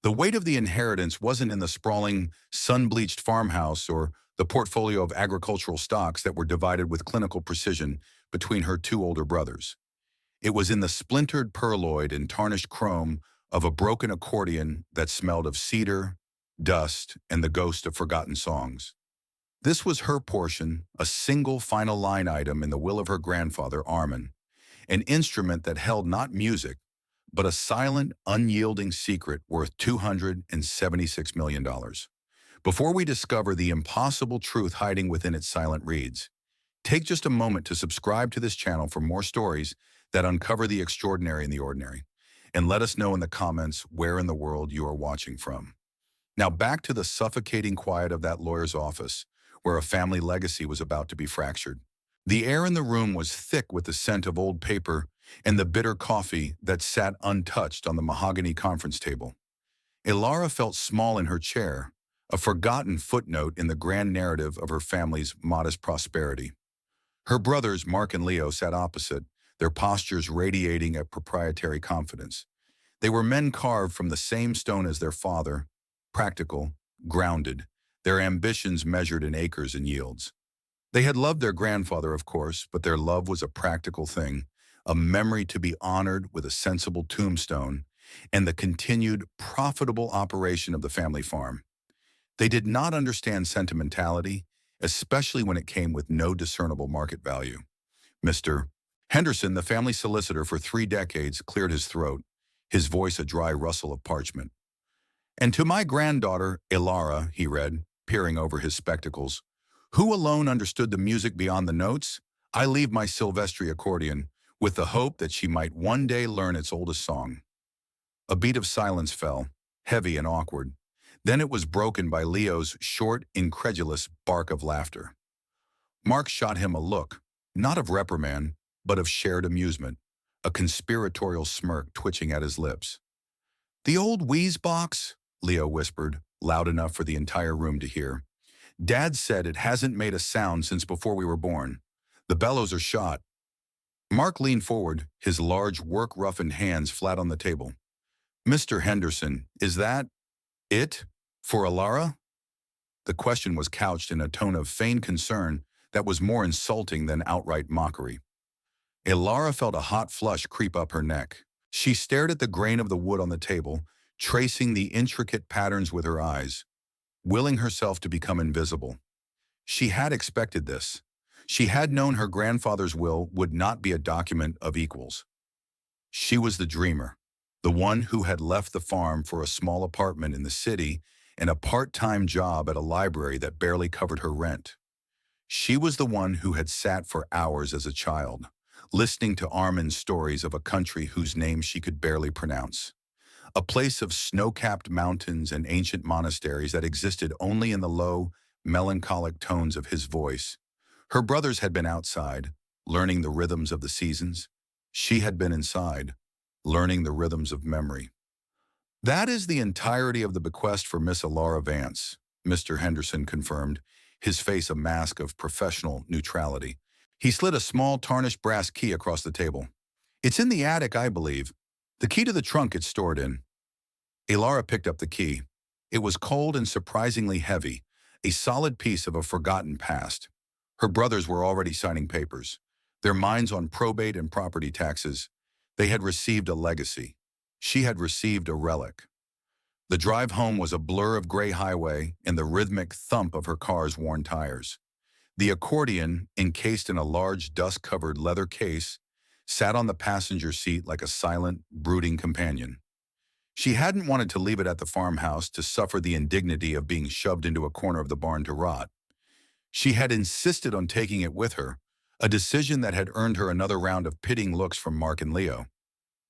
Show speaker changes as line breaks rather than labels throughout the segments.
The weight of the inheritance wasn't in the sprawling, sun-bleached farmhouse or the portfolio of agricultural stocks that were divided with clinical precision between her two older brothers. It was in the splintered pearloid and tarnished chrome of a broken accordion that smelled of cedar, dust, and the ghost of forgotten songs. This was her portion, a single final line item in the will of her grandfather, Armin, an instrument that held not music, but a silent, unyielding secret worth $276 million. Before we discover the impossible truth hiding within its silent reeds, take just a moment to subscribe to this channel for more stories that uncover the extraordinary in the ordinary, and let us know in the comments where in the world you are watching from. Now back to the suffocating quiet of that lawyer's office, where a family legacy was about to be fractured. The air in the room was thick with the scent of old paper and the bitter coffee that sat untouched on the mahogany conference table. Ilara felt small in her chair, a forgotten footnote in the grand narrative of her family's modest prosperity. Her brothers, Mark and Leo, sat opposite, their postures radiating a proprietary confidence. They were men carved from the same stone as their father, practical, grounded, their ambitions measured in acres and yields. They had loved their grandfather, of course, but their love was a practical thing, a memory to be honored with a sensible tombstone, and the continued profitable operation of the family farm. They did not understand sentimentality, especially when it came with no discernible market value. Mr. Henderson, the family solicitor for 3 decades, cleared his throat, his voice a dry rustle of parchment. "And to my granddaughter, Ilara," he read, peering over his spectacles, "who alone understood the music beyond the notes, I leave my Silvestri accordion, with the hope that she might one day learn its oldest song." A beat of silence fell, heavy and awkward. Then it was broken by Leo's short, incredulous bark of laughter. Mark shot him a look, not of reprimand, but of shared amusement, a conspiratorial smirk twitching at his lips. "The old wheeze box," Leo whispered, loud enough for the entire room to hear. "Dad said it hasn't made a sound since before we were born. The bellows are shot." Mark leaned forward, his large, work-roughened hands flat on the table. "Mr. Henderson, is that it for Ilara?" The question was couched in a tone of feigned concern that was more insulting than outright mockery. Ilara felt a hot flush creep up her neck. She stared at the grain of the wood on the table, tracing the intricate patterns with her eyes, willing herself to become invisible. She had expected this. She had known her grandfather's will would not be a document of equals. She was the dreamer, the one who had left the farm for a small apartment in the city and a part-time job at a library that barely covered her rent. She was the one who had sat for hours as a child, listening to Armin's stories of a country whose name she could barely pronounce. A place of snow-capped mountains and ancient monasteries that existed only in the low, melancholic tones of his voice. Her brothers had been outside, learning the rhythms of the seasons. She had been inside, learning the rhythms of memory. "That is the entirety of the bequest for Miss Ilara Vance," Mr. Henderson confirmed, his face a mask of professional neutrality. He slid a small tarnished brass key across the table. "It's in the attic, I believe. The key to the trunk it's stored in." Ilara picked up the key. It was cold and surprisingly heavy, a solid piece of a forgotten past. Her brothers were already signing papers, their minds on probate and property taxes. They had received a legacy. She had received a relic. The drive home was a blur of gray highway and the rhythmic thump of her car's worn tires. The accordion, encased in a large dust-covered leather case, sat on the passenger seat like a silent, brooding companion. She hadn't wanted to leave it at the farmhouse to suffer the indignity of being shoved into a corner of the barn to rot. She had insisted on taking it with her, a decision that had earned her another round of pitying looks from Mark and Leo.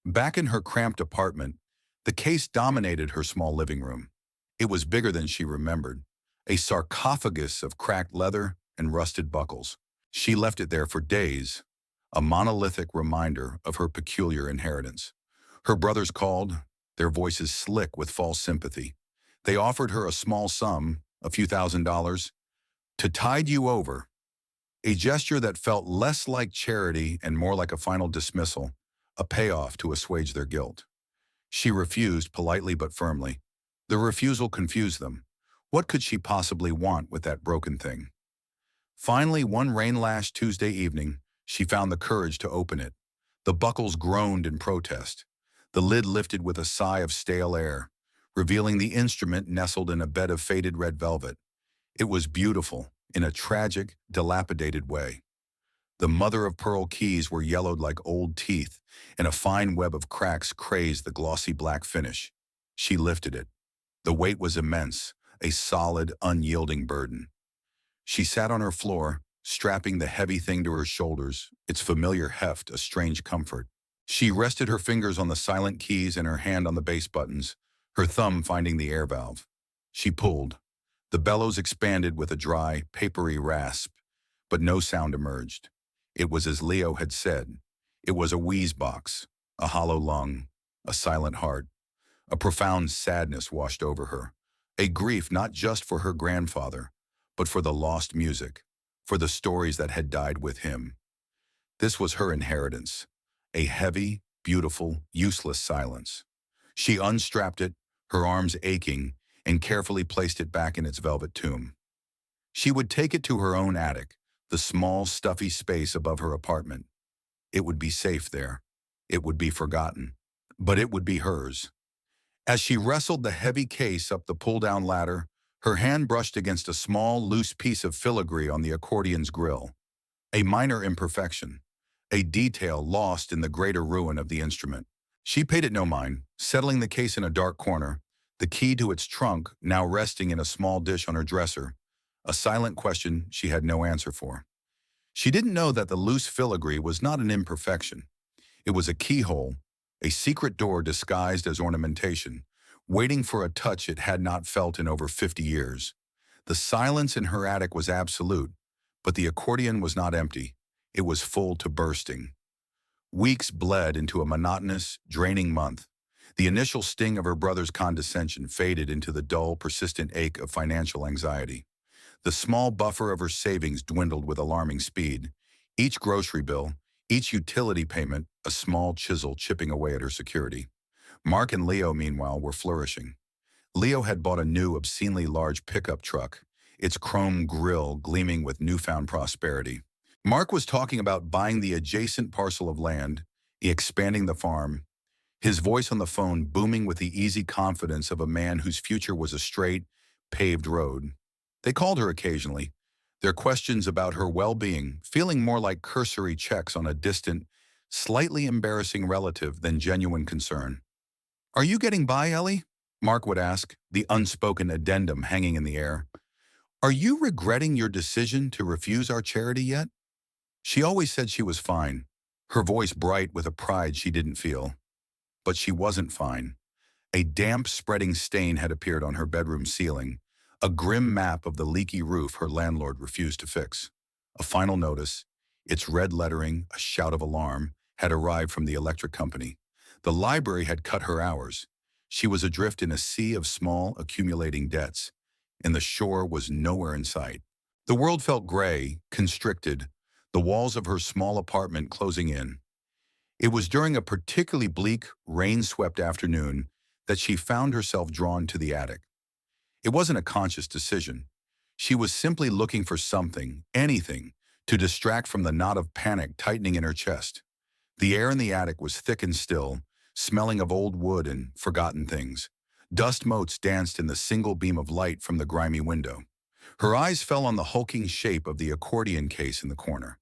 Back in her cramped apartment, the case dominated her small living room. It was bigger than she remembered, a sarcophagus of cracked leather and rusted buckles. She left it there for days, a monolithic reminder of her peculiar inheritance. Her brothers called, their voices slick with false sympathy. They offered her a small sum, a few $1,000s, to tide you over, a gesture that felt less like charity and more like a final dismissal, a payoff to assuage their guilt. She refused politely but firmly. The refusal confused them. What could she possibly want with that broken thing? Finally, one rain-lashed Tuesday evening, she found the courage to open it. The buckles groaned in protest. The lid lifted with a sigh of stale air, revealing the instrument nestled in a bed of faded red velvet. It was beautiful, in a tragic, dilapidated way. The mother-of-pearl keys were yellowed like old teeth, and a fine web of cracks crazed the glossy black finish. She lifted it. The weight was immense, a solid, unyielding burden. She sat on her floor, strapping the heavy thing to her shoulders, its familiar heft a strange comfort. She rested her fingers on the silent keys and her hand on the bass buttons, her thumb finding the air valve. She pulled. The bellows expanded with a dry, papery rasp, but no sound emerged. It was as Leo had said. It was a wheeze box, a hollow lung, a silent heart. A profound sadness washed over her, a grief not just for her grandfather, but for the lost music, for the stories that had died with him. This was her inheritance, a heavy, beautiful, useless silence. She unstrapped it, her arms aching, and carefully placed it back in its velvet tomb. She would take it to her own attic, the small, stuffy space above her apartment. It would be safe there. It would be forgotten. But it would be hers. As she wrestled the heavy case up the pull-down ladder, her hand brushed against a small, loose piece of filigree on the accordion's grill. A minor imperfection, a detail lost in the greater ruin of the instrument. She paid it no mind, settling the case in a dark corner, the key to its trunk now resting in a small dish on her dresser, a silent question she had no answer for. She didn't know that the loose filigree was not an imperfection. It was a keyhole, a secret door disguised as ornamentation, waiting for a touch it had not felt in over 50 years. The silence in her attic was absolute, but the accordion was not empty. It was full to bursting. Weeks bled into a monotonous, draining month. The initial sting of her brother's condescension faded into the dull, persistent ache of financial anxiety. The small buffer of her savings dwindled with alarming speed. Each grocery bill, each utility payment, a small chisel chipping away at her security. Mark and Leo, meanwhile, were flourishing. Leo had bought a new, obscenely large pickup truck, its chrome grille gleaming with newfound prosperity. Mark was talking about buying the adjacent parcel of land, expanding the farm, his voice on the phone booming with the easy confidence of a man whose future was a straight, paved road. They called her occasionally, their questions about her well-being feeling more like cursory checks on a distant, slightly embarrassing relative than genuine concern. "Are you getting by, Ellie?" Mark would ask, the unspoken addendum hanging in the air. "Are you regretting your decision to refuse our charity yet?" She always said she was fine, her voice bright with a pride she didn't feel. But she wasn't fine. A damp, spreading stain had appeared on her bedroom ceiling, a grim map of the leaky roof her landlord refused to fix. A final notice, its red lettering, a shout of alarm, had arrived from the electric company. The library had cut her hours. She was adrift in a sea of small, accumulating debts, and the shore was nowhere in sight. The world felt gray, constricted, the walls of her small apartment closing in. It was during a particularly bleak, rain-swept afternoon that she found herself drawn to the attic. It wasn't a conscious decision. She was simply looking for something, anything, to distract from the knot of panic tightening in her chest. The air in the attic was thick and still, smelling of old wood and forgotten things. Dust motes danced in the single beam of light from the grimy window. Her eyes fell on the hulking shape of the accordion case in the corner.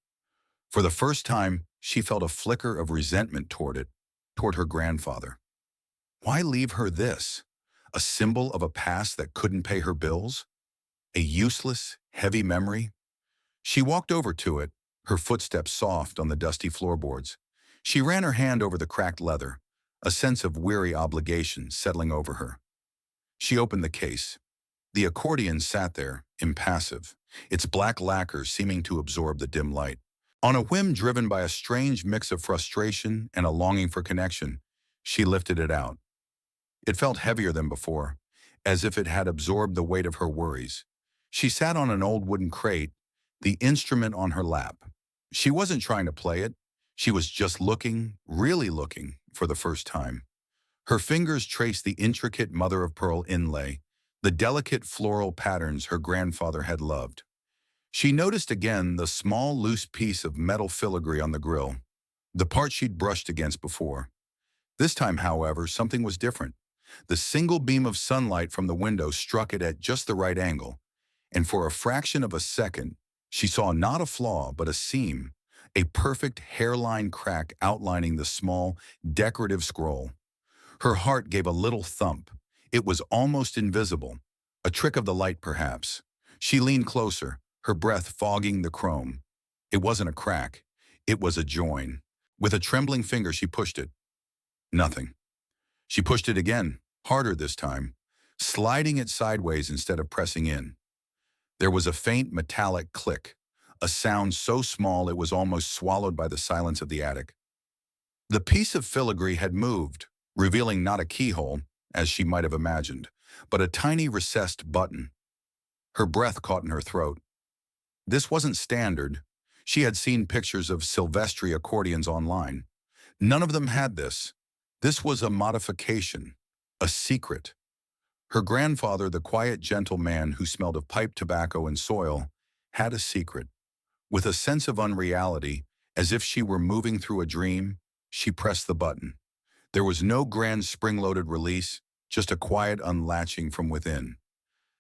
For the first time, she felt a flicker of resentment toward it, toward her grandfather. Why leave her this? A symbol of a past that couldn't pay her bills? A useless, heavy memory? She walked over to it, her footsteps soft on the dusty floorboards. She ran her hand over the cracked leather, a sense of weary obligation settling over her. She opened the case. The accordion sat there, impassive, its black lacquer seeming to absorb the dim light. On a whim driven by a strange mix of frustration and a longing for connection, she lifted it out. It felt heavier than before, as if it had absorbed the weight of her worries. She sat on an old wooden crate, the instrument on her lap. She wasn't trying to play it. She was just looking, really looking, for the first time. Her fingers traced the intricate mother-of-pearl inlay, the delicate floral patterns her grandfather had loved. She noticed again the small, loose piece of metal filigree on the grill, the part she'd brushed against before. This time, however, something was different. The single beam of sunlight from the window struck it at just the right angle, and for a fraction of a second, she saw not a flaw but a seam, a perfect hairline crack outlining the small, decorative scroll. Her heart gave a little thump. It was almost invisible, a trick of the light perhaps. She leaned closer, her breath fogging the chrome. It wasn't a crack, it was a join. With a trembling finger she pushed it. Nothing. She pushed it again, harder this time, sliding it sideways instead of pressing in. There was a faint metallic click, a sound so small it was almost swallowed by the silence of the attic. The piece of filigree had moved, revealing not a keyhole, as she might have imagined, but a tiny recessed button. Her breath caught in her throat. This wasn't standard. She had seen pictures of Silvestri accordions online. None of them had this. This was a modification, a secret. Her grandfather, the quiet, gentle man who smelled of pipe tobacco and soil, had a secret. With a sense of unreality, as if she were moving through a dream, she pressed the button. There was no grand spring-loaded release, just a quiet unlatching from within.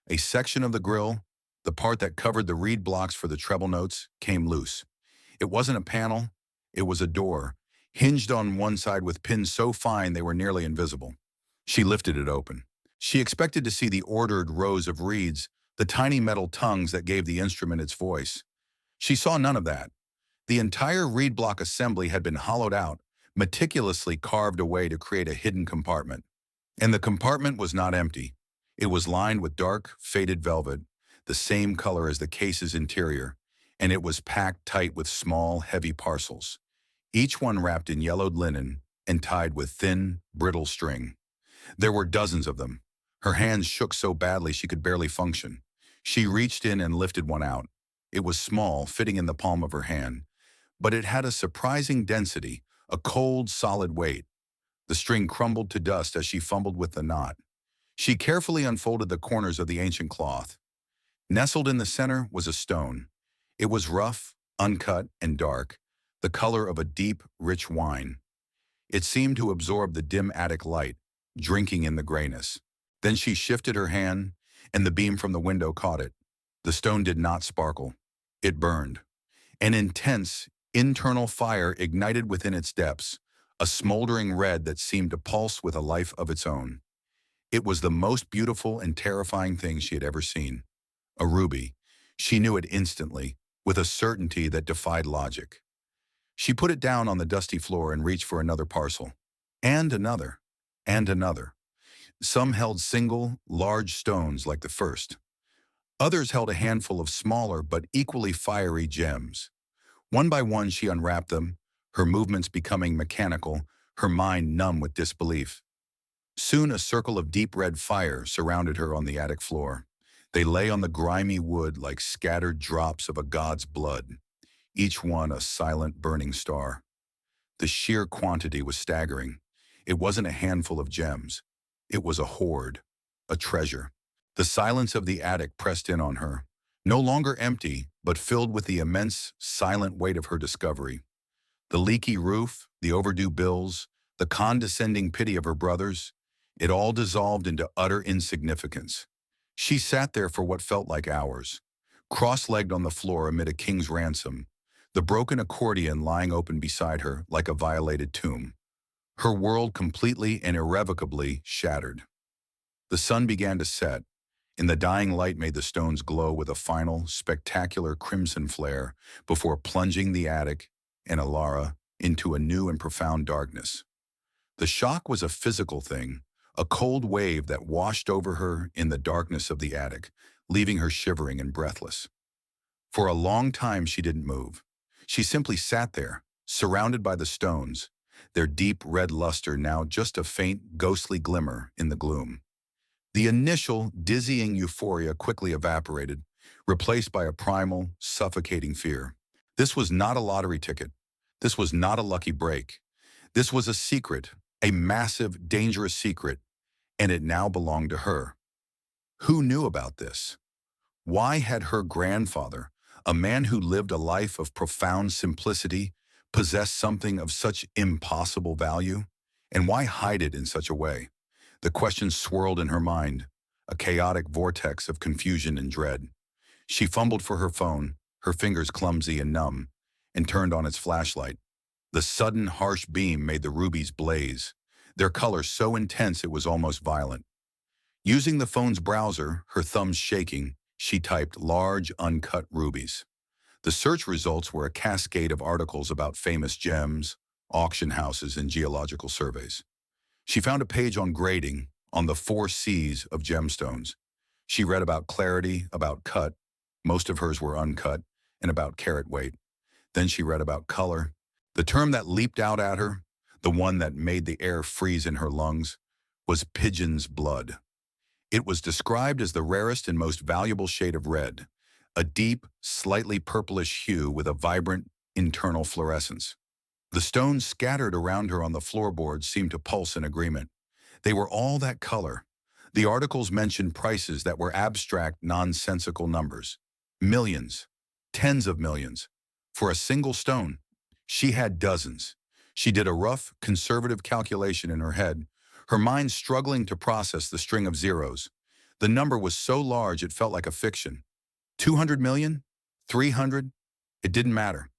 A section of the grill, the part that covered the reed blocks for the treble notes, came loose. It wasn't a panel, it was a door, hinged on one side with pins so fine they were nearly invisible. She lifted it open. She expected to see the ordered rows of reeds, the tiny metal tongues that gave the instrument its voice. She saw none of that. The entire reed block assembly had been hollowed out, meticulously carved away to create a hidden compartment. And the compartment was not empty. It was lined with dark, faded velvet, the same color as the case's interior, and it was packed tight with small, heavy parcels, each one wrapped in yellowed linen and tied with thin, brittle string. There were dozens of them. Her hands shook so badly she could barely function. She reached in and lifted one out. It was small, fitting in the palm of her hand, but it had a surprising density, a cold, solid weight. The string crumbled to dust as she fumbled with the knot. She carefully unfolded the corners of the ancient cloth. Nestled in the center was a stone. It was rough, uncut, and dark, the color of a deep, rich wine. It seemed to absorb the dim attic light, drinking in the grayness. Then she shifted her hand, and the beam from the window caught it. The stone did not sparkle. It burned. An intense, internal fire ignited within its depths, a smoldering red that seemed to pulse with a life of its own. It was the most beautiful and terrifying thing she had ever seen. A ruby. She knew it instantly, with a certainty that defied logic. She put it down on the dusty floor and reached for another parcel. And another. And another. Some held single, large stones like the first. Others held a handful of smaller but equally fiery gems. One by one she unwrapped them, her movements becoming mechanical, her mind numb with disbelief. Soon a circle of deep red fire surrounded her on the attic floor. They lay on the grimy wood like scattered drops of a god's blood, each one a silent burning star. The sheer quantity was staggering. It wasn't a handful of gems. It was a hoard, a treasure. The silence of the attic pressed in on her, no longer empty, but filled with the immense, silent weight of her discovery. The leaky roof, the overdue bills, the condescending pity of her brothers, it all dissolved into utter insignificance. She sat there for what felt like hours, cross-legged on the floor amid a king's ransom, the broken accordion lying open beside her like a violated tomb. Her world completely and irrevocably shattered. The sun began to set, and the dying light made the stones glow with a final, spectacular crimson flare before plunging the attic and Alara into a new and profound darkness. The shock was a physical thing, a cold wave that washed over her in the darkness of the attic, leaving her shivering and breathless. For a long time she didn't move. She simply sat there, surrounded by the stones, their deep red luster now just a faint, ghostly glimmer in the gloom. The initial, dizzying euphoria quickly evaporated, replaced by a primal, suffocating fear. This was not a lottery ticket. This was not a lucky break. This was a secret, A massive, dangerous secret, and it now belonged to her. Who knew about this? Why had her grandfather, a man who lived a life of profound simplicity, possessed something of such impossible value? And why hide it in such a way? The questions swirled in her mind, a chaotic vortex of confusion and dread. She fumbled for her phone, her fingers clumsy and numb, and turned on its flashlight. The sudden, harsh beam made the rubies blaze, their color so intense it was almost violent. Using the phone's browser, her thumbs shaking, she typed large, uncut rubies. The search results were a cascade of articles about famous gems, auction houses, and geological surveys. She found a page on grading, on the 4 C's of gemstones. She read about clarity, about cut, most of hers were uncut, and about carat weight. Then she read about color. The term that leaped out at her, the one that made the air freeze in her lungs, was pigeon's blood. It was described as the rarest and most valuable shade of red, a deep, slightly purplish hue with a vibrant, internal fluorescence. The stones scattered around her on the floorboards seemed to pulse in agreement. They were all that color. The articles mentioned prices that were abstract, nonsensical numbers. Millions, tens of millions, for a single stone. She had dozens. She did a rough, conservative calculation in her head, her mind struggling to process the string of zeros. The number was so large it felt like a fiction. 200 million? 300? It didn't matter.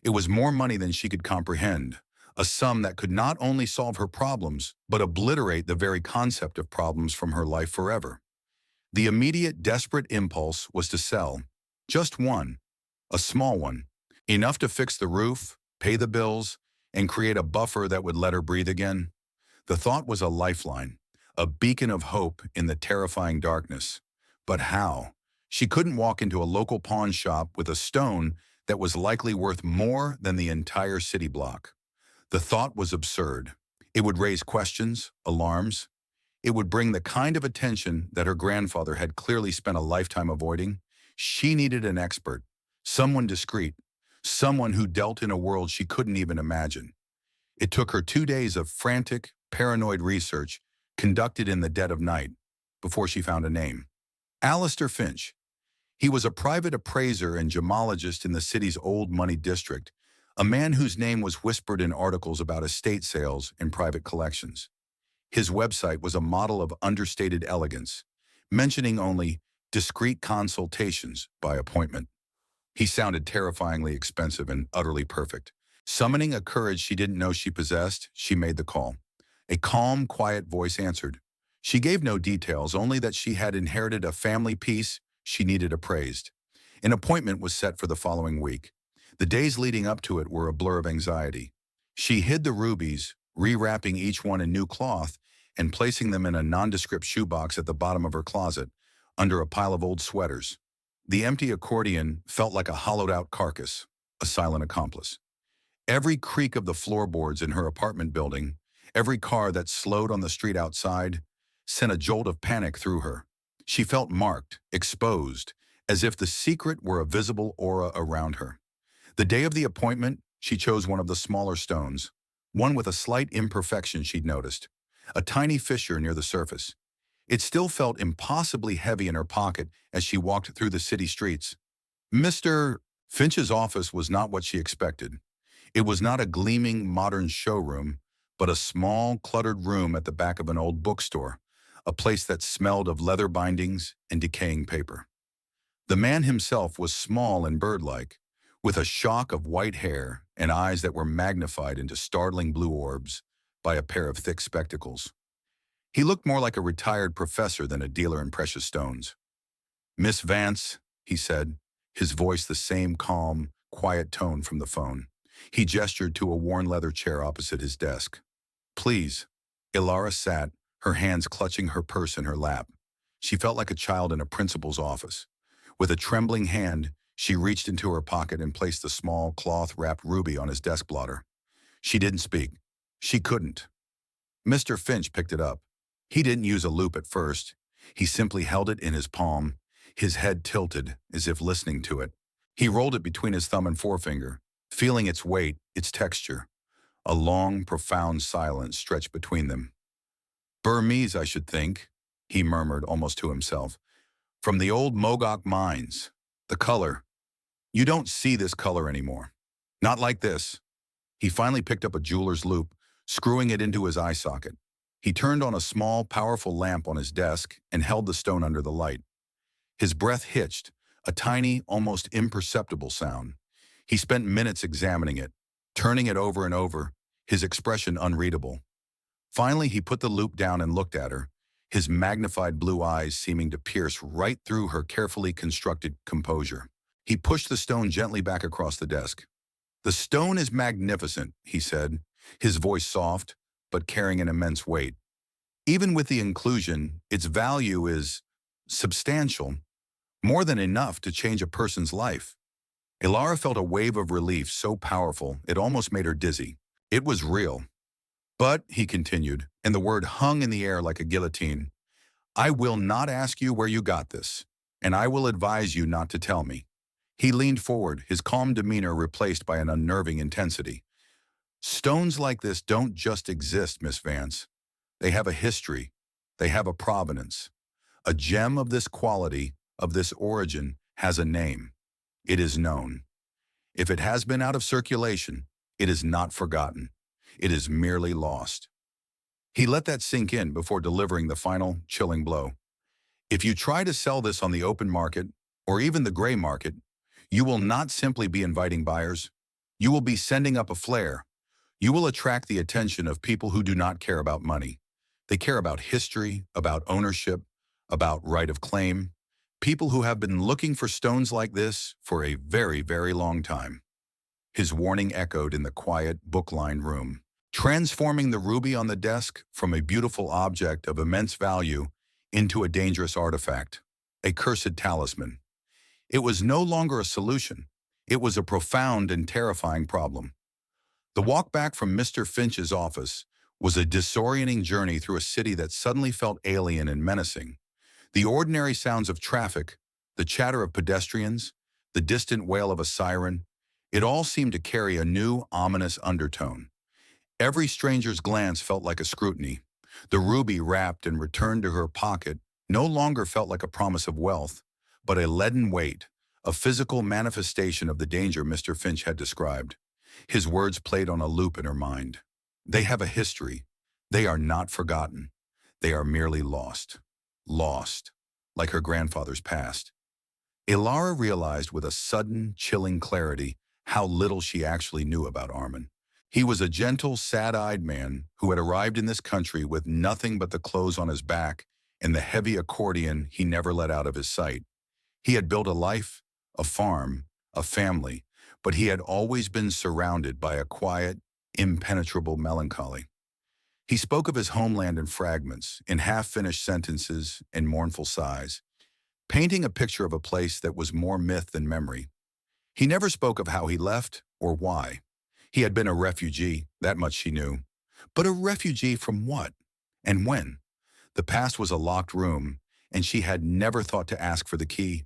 It was more money than she could comprehend, a sum that could not only solve her problems, but obliterate the very concept of problems from her life forever. The immediate, desperate impulse was to sell. Just one. A small one. Enough to fix the roof, pay the bills, and create a buffer that would let her breathe again. The thought was a lifeline, a beacon of hope in the terrifying darkness. But how? She couldn't walk into a local pawn shop with a stone that was likely worth more than the entire city block. The thought was absurd. It would raise questions, alarms. It would bring the kind of attention that her grandfather had clearly spent a lifetime avoiding. She needed an expert, someone discreet, someone who dealt in a world she couldn't even imagine. It took her 2 days of frantic, paranoid research conducted in the dead of night before she found a name. Alistair Finch. He was a private appraiser and gemologist in the city's old money district, a man whose name was whispered in articles about estate sales and private collections. His website was a model of understated elegance, mentioning only discreet consultations by appointment. He sounded terrifyingly expensive and utterly perfect. Summoning a courage she didn't know she possessed, she made the call. A calm, quiet voice answered. She gave no details, only that she had inherited a family piece she needed appraised. An appointment was set for the following week. The days leading up to it were a blur of anxiety. She hid the rubies, rewrapping each one in new cloth and placing them in a nondescript shoebox at the bottom of her closet, under a pile of old sweaters. The empty accordion felt like a hollowed-out carcass, a silent accomplice. Every creak of the floorboards in her apartment building, every car that slowed on the street outside, sent a jolt of panic through her. She felt marked, exposed, as if the secret were a visible aura around her. The day of the appointment, she chose one of the smaller stones, one with a slight imperfection she'd noticed, a tiny fissure near the surface. It still felt impossibly heavy in her pocket as she walked through the city streets. Mr. Finch's office was not what she expected. It was not a gleaming, modern showroom, but a small, cluttered room at the back of an old bookstore, a place that smelled of leather bindings and decaying paper. The man himself was small and bird-like, with a shock of white hair and eyes that were magnified into startling blue orbs by a pair of thick spectacles. He looked more like a retired professor than a dealer in precious stones. "Miss Vance," he said, his voice the same calm, quiet tone from the phone. He gestured to a worn leather chair opposite his desk. "Please." Ilara sat, her hands clutching her purse in her lap. She felt like a child in a principal's office. With a trembling hand, she reached into her pocket and placed the small, cloth-wrapped ruby on his desk blotter. She didn't speak. She couldn't. Mr. Finch picked it up. He didn't use a loupe at first. He simply held it in his palm, his head tilted, as if listening to it. He rolled it between his thumb and forefinger, feeling its weight, its texture. A long, profound silence stretched between them. "Burmese, I should think," he murmured almost to himself. "From the old Mogok mines. The color. You don't see this color anymore. Not like this." He finally picked up a jeweler's loupe, screwing it into his eye socket. He turned on a small, powerful lamp on his desk and held the stone under the light. His breath hitched, a tiny, almost imperceptible sound. He spent minutes examining it, turning it over and over, his expression unreadable. Finally, he put the loupe down and looked at her, his magnified blue eyes seeming to pierce right through her carefully constructed composure. He pushed the stone gently back across the desk. "The stone is magnificent," he said, his voice soft, but carrying an immense weight. "Even with the inclusion, its value is substantial, more than enough to change a person's life." Ilara felt a wave of relief so powerful it almost made her dizzy. It was real. "But," he continued, and the word hung in the air like a guillotine, "I will not ask you where you got this, and I will advise you not to tell me." He leaned forward, his calm demeanor replaced by an unnerving intensity. "Stones like this don't just exist, Miss Vance. They have a history. They have a provenance. A gem of this quality, of this origin, has a name. It is known. If it has been out of circulation, it is not forgotten. It is merely lost." He let that sink in before delivering the final, chilling blow. "If you try to sell this on the open market, or even the gray market, you will not simply be inviting buyers. You will be sending up a flare. You will attract the attention of people who do not care about money. They care about history, about ownership, about right of claim. People who have been looking for stones like this for a very, very long time." His warning echoed in the quiet, book-lined room, transforming the ruby on the desk from a beautiful object of immense value into a dangerous artifact, a cursed talisman. It was no longer a solution. It was a profound and terrifying problem. The walk back from Mr. Finch's office was a disorienting journey through a city that suddenly felt alien and menacing. The ordinary sounds of traffic, the chatter of pedestrians, the distant wail of a siren, it all seemed to carry a new, ominous undertone. Every stranger's glance felt like a scrutiny. The ruby wrapped and returned to her pocket no longer felt like a promise of wealth, but a leaden weight, a physical manifestation of the danger Mr. Finch had described. His words played on a loop in her mind. They have a history. They are not forgotten. They are merely lost. Lost, like her grandfather's past. Ilara realized with a sudden, chilling clarity how little she actually knew about Armin. He was a gentle, sad-eyed man who had arrived in this country with nothing but the clothes on his back and the heavy accordion he never let out of his sight. He had built a life, a farm, a family, but he had always been surrounded by a quiet, impenetrable melancholy. He spoke of his homeland in fragments, in half-finished sentences and mournful sighs, painting a picture of a place that was more myth than memory. He never spoke of how he left or why. He had been a refugee, that much she knew. But a refugee from what? And when? The past was a locked room, and she had never thought to ask for the key.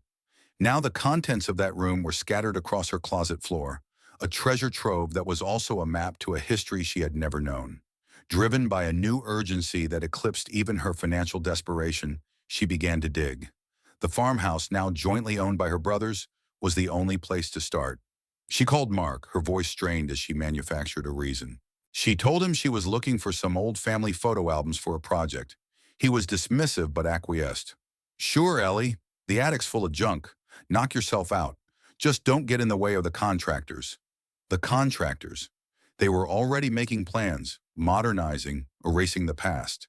Now the contents of that room were scattered across her closet floor, a treasure trove that was also a map to a history she had never known. Driven by a new urgency that eclipsed even her financial desperation, she began to dig. The farmhouse, now jointly owned by her brothers, was the only place to start. She called Mark, her voice strained as she manufactured a reason. She told him she was looking for some old family photo albums for a project. He was dismissive but acquiesced. "Sure, Ellie, the attic's full of junk. Knock yourself out. Just don't get in the way of the contractors." The contractors. They were already making plans, modernizing, erasing the past.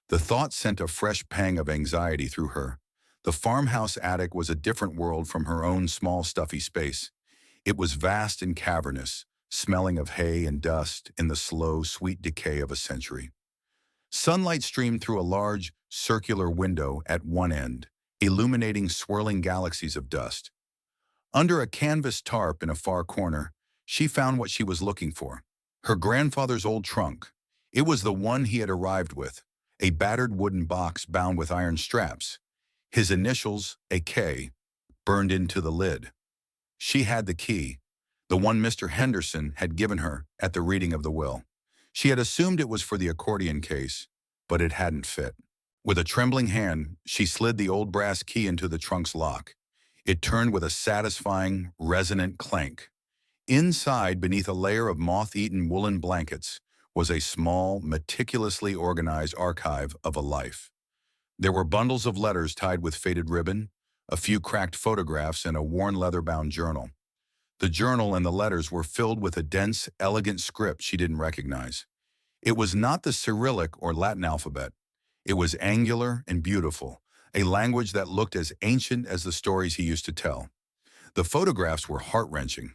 The thought sent a fresh pang of anxiety through her. The farmhouse attic was a different world from her own small, stuffy space. It was vast and cavernous, smelling of hay and dust in the slow, sweet decay of a century. Sunlight streamed through a large, circular window at one end, illuminating swirling galaxies of dust. Under a canvas tarp in a far corner, she found what she was looking for. Her grandfather's old trunk. It was the one he had arrived with, a battered wooden box bound with iron straps. His initials, a K, burned into the lid. She had the key, the one Mr. Henderson had given her at the reading of the will. She had assumed it was for the accordion case, but it hadn't fit. With a trembling hand, she slid the old brass key into the trunk's lock. It turned with a satisfying, resonant clank. Inside, beneath a layer of moth-eaten woolen blankets, was a small, meticulously organized archive of a life. There were bundles of letters tied with faded ribbon, a few cracked photographs, and a worn leather-bound journal. The journal and the letters were filled with a dense, elegant script she didn't recognize. It was not the Cyrillic or Latin alphabet. It was angular and beautiful, a language that looked as ancient as the stories he used to tell. The photographs were heart-wrenching.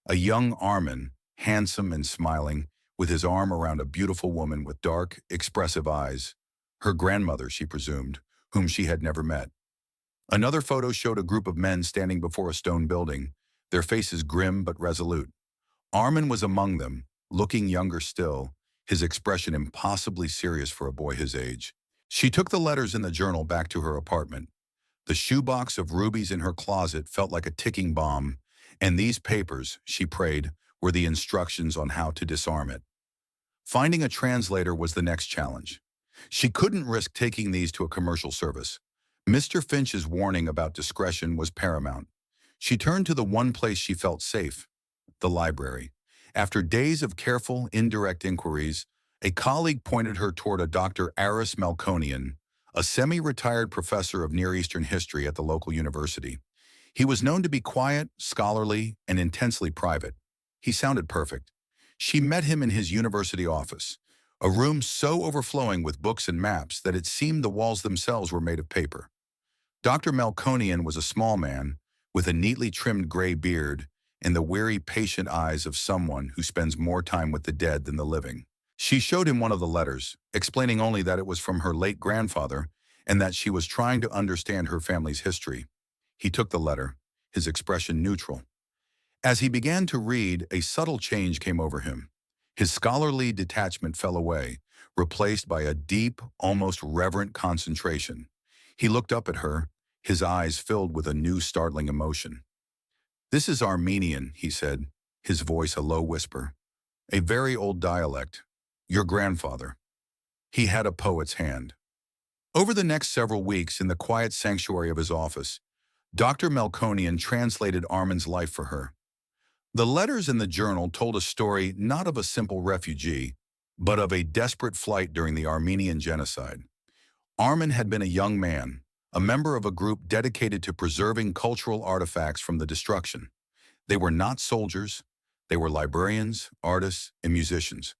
A young Armin, handsome and smiling, with his arm around a beautiful woman with dark, expressive eyes. Her grandmother, she presumed, whom she had never met. Another photo showed a group of men standing before a stone building, their faces grim but resolute. Armin was among them, looking younger still, his expression impossibly serious for a boy his age. She took the letters in the journal back to her apartment. The shoebox of rubies in her closet felt like a ticking bomb, and these papers, she prayed, were the instructions on how to disarm it. Finding a translator was the next challenge. She couldn't risk taking these to a commercial service. Mr. Finch's warning about discretion was paramount. She turned to the one place she felt safe, the library. After days of careful, indirect inquiries, a colleague pointed her toward a Dr. Aris Melkonian, a semi-retired professor of Near Eastern history at the local university. He was known to be quiet, scholarly, and intensely private. He sounded perfect. She met him in his university office, a room so overflowing with books and maps that it seemed the walls themselves were made of paper. Dr. Melkonian was a small man, with a neatly trimmed gray beard and the weary, patient eyes of someone who spends more time with the dead than the living. She showed him one of the letters, explaining only that it was from her late grandfather and that she was trying to understand her family's history. He took the letter, his expression neutral. As he began to read, a subtle change came over him. His scholarly detachment fell away, replaced by a deep, almost reverent concentration. He looked up at her, his eyes filled with a new startling emotion. "This is Armenian," he said, his voice a low whisper. "A very old dialect. Your grandfather. He had a poet's hand." Over the next several weeks, in the quiet sanctuary of his office, Dr. Melkonian translated Armin's life for her. The letters in the journal told a story not of a simple refugee, but of a desperate flight during the Armenian genocide. Armin had been a young man, a member of a group dedicated to preserving cultural artifacts from the destruction. They were not soldiers. They were librarians, artists, and musicians.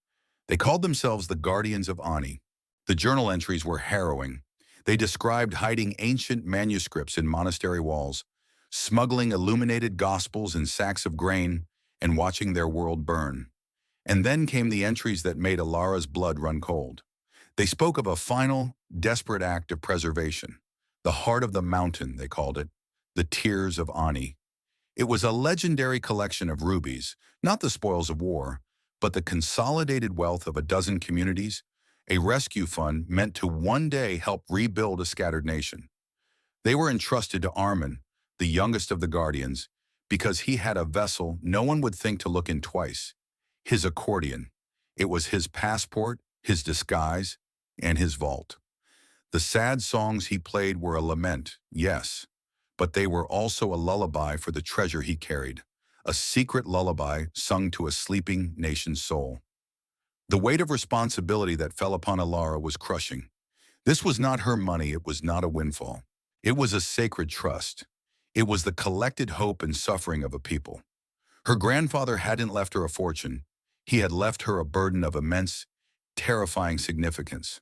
They called themselves the Guardians of Ani. The journal entries were harrowing. They described hiding ancient manuscripts in monastery walls, smuggling illuminated gospels in sacks of grain, and watching their world burn. And then came the entries that made Alara's blood run cold. They spoke of a final, desperate act of preservation. The heart of the mountain, they called it, the tears of Ani. It was a legendary collection of rubies, not the spoils of war, but the consolidated wealth of a dozen communities, a rescue fund meant to one day help rebuild a scattered nation. They were entrusted to Armin, the youngest of the guardians, because he had a vessel no one would think to look in twice, his accordion. It was his passport, his disguise, and his vault. The sad songs he played were a lament, yes, but they were also a lullaby for the treasure he carried, a secret lullaby sung to a sleeping nation's soul. The weight of responsibility that fell upon Alara was crushing. This was not her money, it was not a windfall. It was a sacred trust. It was the collected hope and suffering of a people. Her grandfather hadn't left her a fortune. He had left her a burden of immense, terrifying significance.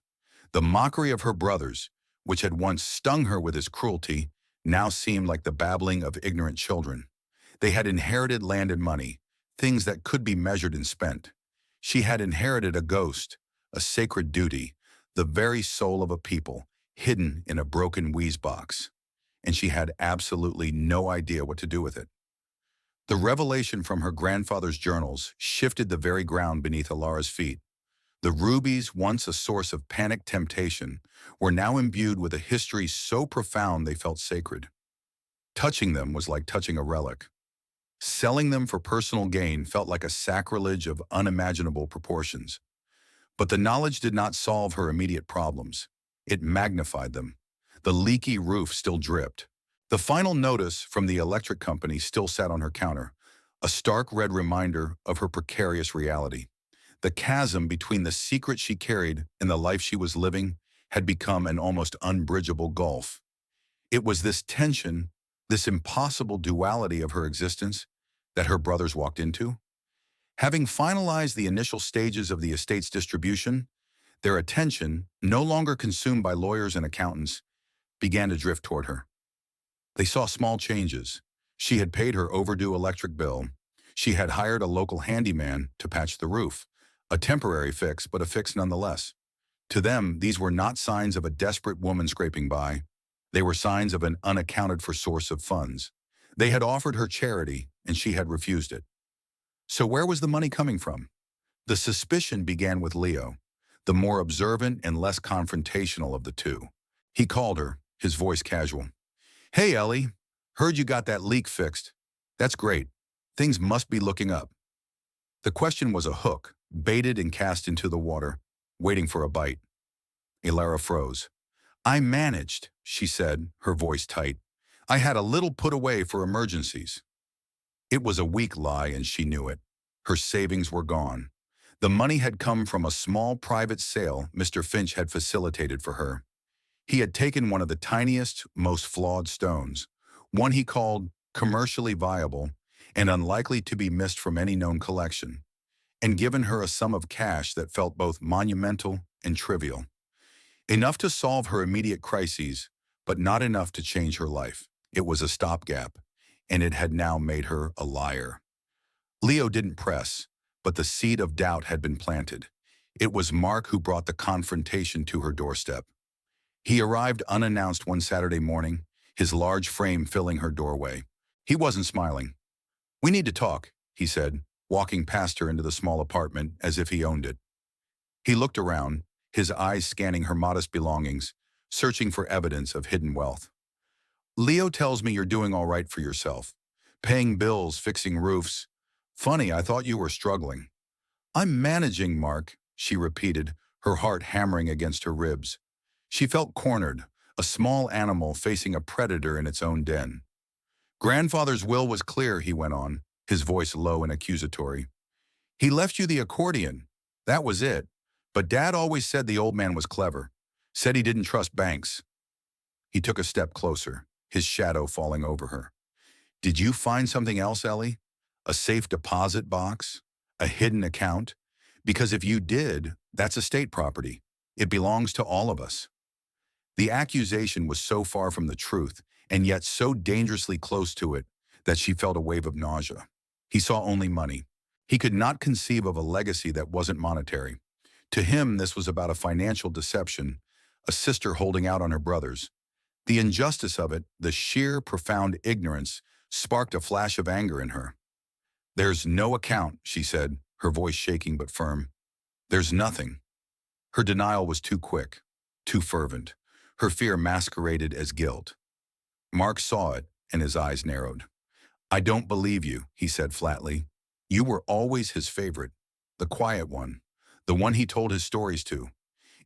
The mockery of her brothers, which had once stung her with his cruelty, now seemed like the babbling of ignorant children. They had inherited land and money, things that could be measured and spent. She had inherited a ghost, a sacred duty, the very soul of a people, hidden in a broken wheeze box. And she had absolutely no idea what to do with it. The revelation from her grandfather's journals shifted the very ground beneath Alara's feet. The rubies, once a source of panicked temptation, were now imbued with a history so profound they felt sacred. Touching them was like touching a relic. Selling them for personal gain felt like a sacrilege of unimaginable proportions. But the knowledge did not solve her immediate problems. It magnified them. The leaky roof still dripped. The final notice from the electric company still sat on her counter, a stark red reminder of her precarious reality. The chasm between the secret she carried and the life she was living had become an almost unbridgeable gulf. It was this tension, this impossible duality of her existence, that her brothers walked into. Having finalized the initial stages of the estate's distribution, their attention, no longer consumed by lawyers and accountants, began to drift toward her. They saw small changes. She had paid her overdue electric bill. She had hired a local handyman to patch the roof. A temporary fix, but a fix nonetheless. To them, these were not signs of a desperate woman scraping by. They were signs of an unaccounted-for source of funds. They had offered her charity, and she had refused it. So where was the money coming from? The suspicion began with Leo, the more observant and less confrontational of the two. He called her, his voice casual. "Hey, Ellie, heard you got that leak fixed. That's great. Things must be looking up." The question was a hook, baited and cast into the water, waiting for a bite. Ilara froze. "I managed," she said, her voice tight. "I had a little put away for emergencies." It was a weak lie, and she knew it. Her savings were gone. The money had come from a small private sale Mr. Finch had facilitated for her. He had taken one of the tiniest, most flawed stones, one he called commercially viable and unlikely to be missed from any known collection, and given her a sum of cash that felt both monumental and trivial. Enough to solve her immediate crises, but not enough to change her life. It was a stopgap, and it had now made her a liar. Leo didn't press, but the seed of doubt had been planted. It was Mark who brought the confrontation to her doorstep. He arrived unannounced one Saturday morning, his large frame filling her doorway. He wasn't smiling. "We need to talk," he said, walking past her into the small apartment as if he owned it. He looked around, his eyes scanning her modest belongings, searching for evidence of hidden wealth. "Leo tells me you're doing all right for yourself. Paying bills, fixing roofs. Funny, I thought you were struggling." "I'm managing, Mark," she repeated, her heart hammering against her ribs. She felt cornered, a small animal facing a predator in its own den. "Grandfather's will was clear," he went on, his voice low and accusatory. "He left you the accordion. That was it. But Dad always said the old man was clever. Said he didn't trust banks." He took a step closer, his shadow falling over her. "Did you find something else, Ellie? A safe deposit box? A hidden account? Because if you did, that's estate property. It belongs to all of us." The accusation was so far from the truth, and yet so dangerously close to it, that she felt a wave of nausea. He saw only money. He could not conceive of a legacy that wasn't monetary. To him, this was about a financial deception, a sister holding out on her brothers. The injustice of it, the sheer, profound ignorance, sparked a flash of anger in her. "There's no account," she said, her voice shaking but firm. "There's nothing." Her denial was too quick, too fervent. Her fear masqueraded as guilt. Mark saw it, and his eyes narrowed. "I don't believe you," he said flatly. "You were always his favorite, the quiet one, the one he told his stories to.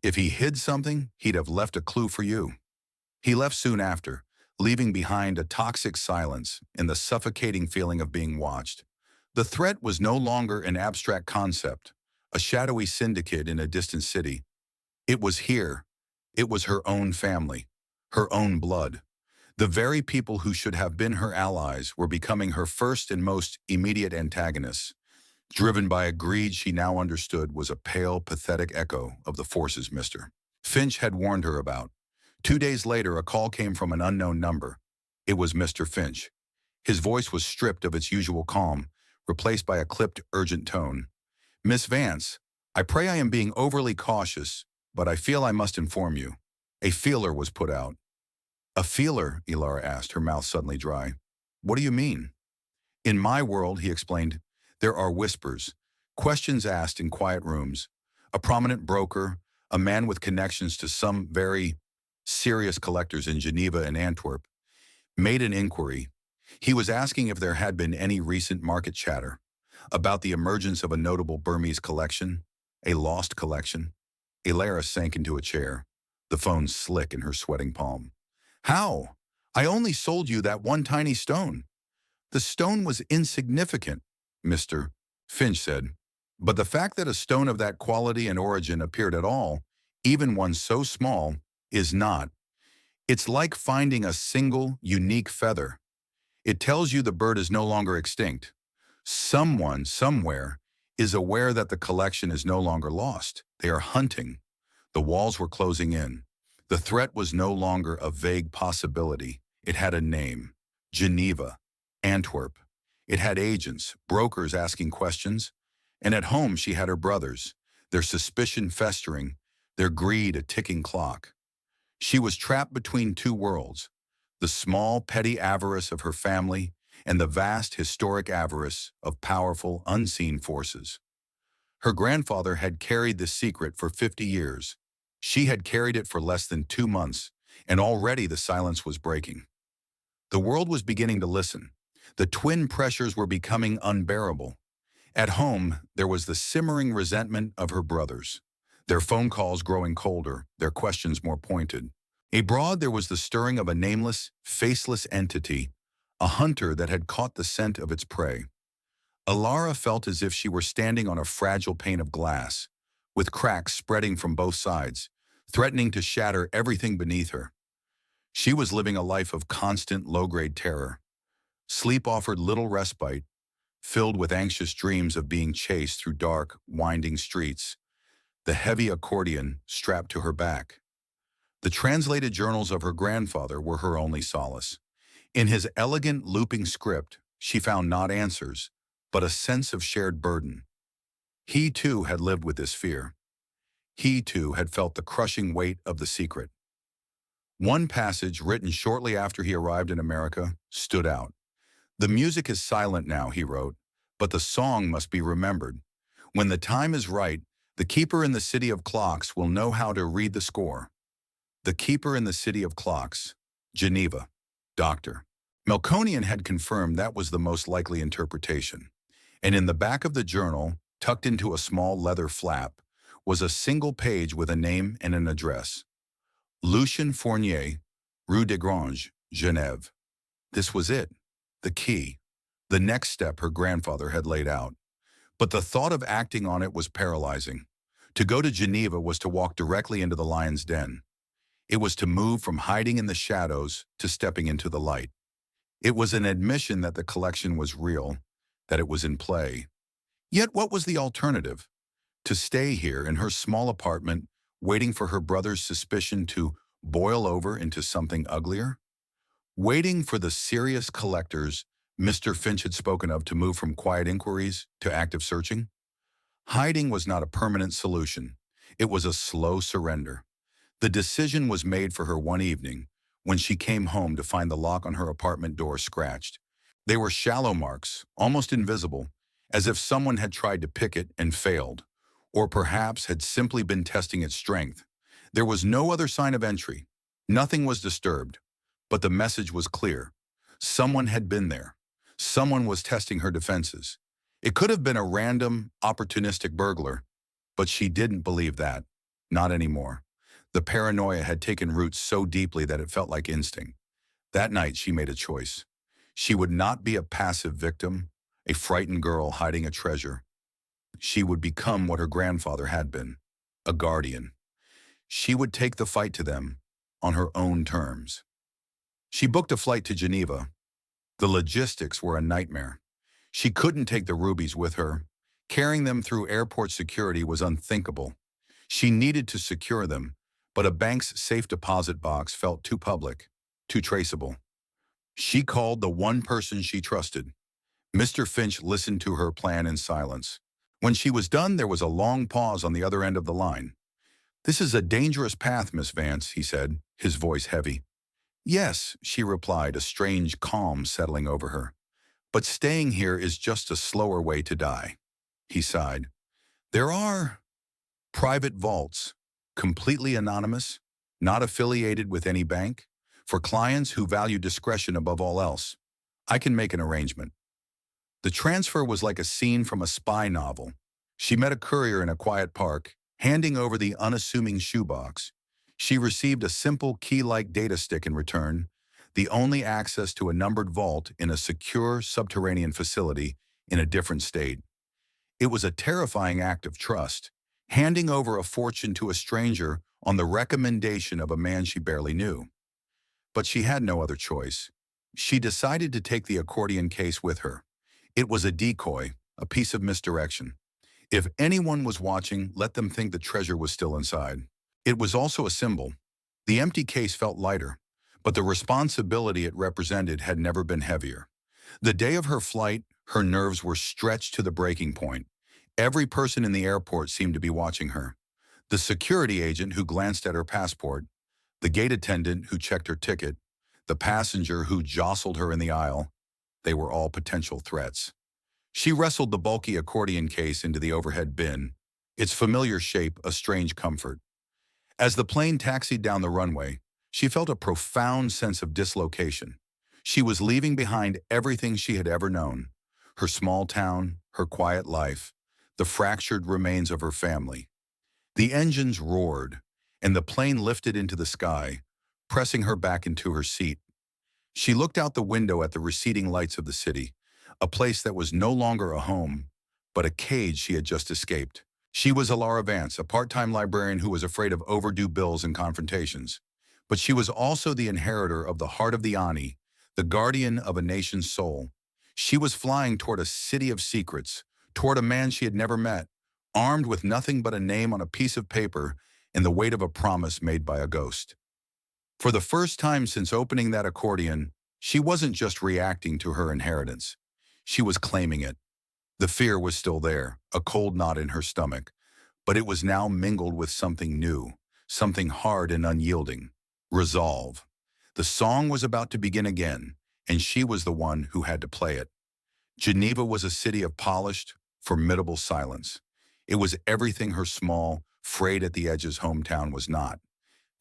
If he hid something, he'd have left a clue for you." He left soon after, leaving behind a toxic silence and the suffocating feeling of being watched. The threat was no longer an abstract concept, a shadowy syndicate in a distant city. It was here. It was her own family, her own blood. The very people who should have been her allies were becoming her first and most immediate antagonists, driven by a greed she now understood was a pale, pathetic echo of the forces Mr. Finch had warned her about. 2 days later, a call came from an unknown number. It was Mr. Finch. His voice was stripped of its usual calm, replaced by a clipped, urgent tone. "Miss Vance, I pray I am being overly cautious, but I feel I must inform you. A feeler was put out." "A feeler?" Ilara asked, her mouth suddenly dry. "What do you mean?" "In my world," he explained, "there are whispers, questions asked in quiet rooms. A prominent broker, a man with connections to some very serious collectors in Geneva and Antwerp, made an inquiry. He was asking if there had been any recent market chatter about the emergence of a notable Burmese collection. A lost collection? Elara sank into a chair, the phone slick in her sweating palm. How? I only sold you that one tiny stone. The stone was insignificant, Mr. Finch said. But the fact that a stone of that quality and origin appeared at all, even one so small, is not. It's like finding a single, unique feather. It tells you the bird is no longer extinct. Someone, somewhere, is aware that the collection is no longer lost. They are hunting. The walls were closing in. The threat was no longer a vague possibility. It had a name. Geneva. Antwerp. It had agents, brokers asking questions. And at home she had her brothers, their suspicion festering, their greed a ticking clock. She was trapped between two worlds, the small, petty avarice of her family and the vast, historic avarice of powerful, unseen forces. Her grandfather had carried the secret for 50 years. She had carried it for less than 2 months, and already the silence was breaking. The world was beginning to listen. The twin pressures were becoming unbearable. At home, there was the simmering resentment of her brothers, their phone calls growing colder, their questions more pointed. Abroad, there was the stirring of a nameless, faceless entity, a hunter that had caught the scent of its prey. Alara felt as if she were standing on a fragile pane of glass, with cracks spreading from both sides, threatening to shatter everything beneath her. She was living a life of constant low-grade terror. Sleep offered little respite, filled with anxious dreams of being chased through dark, winding streets, the heavy accordion strapped to her back. The translated journals of her grandfather were her only solace. In his elegant, looping script, she found not answers, but a sense of shared burden. He, too, had lived with this fear. He, too, had felt the crushing weight of the secret. One passage, written shortly after he arrived in America, stood out. "The music is silent now," he wrote, "but the song must be remembered. When the time is right, the keeper in the city of clocks will know how to read the score." The keeper in the city of clocks, Geneva, Dr. Melkonian had confirmed that was the most likely interpretation. And in the back of the journal, tucked into a small leather flap, was a single page with a name and an address. Lucien Fournier, Rue des Granges, Genève. This was it, the key, the next step her grandfather had laid out. But the thought of acting on it was paralyzing. To go to Geneva was to walk directly into the lion's den. It was to move from hiding in the shadows to stepping into the light. It was an admission that the collection was real, that it was in play. Yet what was the alternative? To stay here in her small apartment, waiting for her brother's suspicion to boil over into something uglier? Waiting for the serious collectors Mr. Finch had spoken of to move from quiet inquiries to active searching? Hiding was not a permanent solution. It was a slow surrender. The decision was made for her one evening when she came home to find the lock on her apartment door scratched. They were shallow marks, almost invisible, as if someone had tried to pick it and failed, or perhaps had simply been testing its strength. There was no other sign of entry. Nothing was disturbed, but the message was clear. Someone had been there. Someone was testing her defenses. It could have been a random, opportunistic burglar, but she didn't believe that. Not anymore. The paranoia had taken root so deeply that it felt like instinct. That night she made a choice. She would not be a passive victim, a frightened girl hiding a treasure. She would become what her grandfather had been, a guardian. She would take the fight to them on her own terms. She booked a flight to Geneva. The logistics were a nightmare. She couldn't take the rubies with her. Carrying them through airport security was unthinkable. She needed to secure them, but a bank's safe deposit box felt too public, too traceable. She called the one person she trusted. Mr. Finch listened to her plan in silence. When she was done, there was a long pause on the other end of the line. "This is a dangerous path, Miss Vance," he said, his voice heavy. "Yes," she replied, a strange calm settling over her. "But staying here is just a slower way to die." He sighed. "There are private vaults, completely anonymous, not affiliated with any bank, for clients who value discretion above all else. I can make an arrangement." The transfer was like a scene from a spy novel. She met a courier in a quiet park, handing over the unassuming shoebox. She received a simple key-like data stick in return, the only access to a numbered vault in a secure subterranean facility in a different state. It was a terrifying act of trust, handing over a fortune to a stranger on the recommendation of a man she barely knew. But she had no other choice. She decided to take the accordion case with her. It was a decoy, a piece of misdirection. If anyone was watching, let them think the treasure was still inside. It was also a symbol. The empty case felt lighter, but the responsibility it represented had never been heavier. The day of her flight, her nerves were stretched to the breaking point. Every person in the airport seemed to be watching her. The security agent who glanced at her passport, the gate attendant who checked her ticket, the passenger who jostled her in the aisle, they were all potential threats. She wrestled the bulky accordion case into the overhead bin, its familiar shape a strange comfort. As the plane taxied down the runway, she felt a profound sense of dislocation. She was leaving behind everything she had ever known, her small town, her quiet life, the fractured remains of her family. The engines roared, and the plane lifted into the sky, pressing her back into her seat. She looked out the window at the receding lights of the city, a place that was no longer a home, but a cage she had just escaped. She was Alara Vance, a part-time librarian who was afraid of overdue bills and confrontations. But she was also the inheritor of the heart of the Ani, the guardian of a nation's soul. She was flying toward a city of secrets, toward a man she had never met, armed with nothing but a name on a piece of paper and the weight of a promise made by a ghost. For the first time since opening that accordion, she wasn't just reacting to her inheritance. She was claiming it. The fear was still there, a cold knot in her stomach, but it was now mingled with something new, something hard and unyielding. Resolve. The song was about to begin again, and she was the one who had to play it. Geneva was a city of polished, formidable silence. It was everything her small, frayed at the edges hometown was not.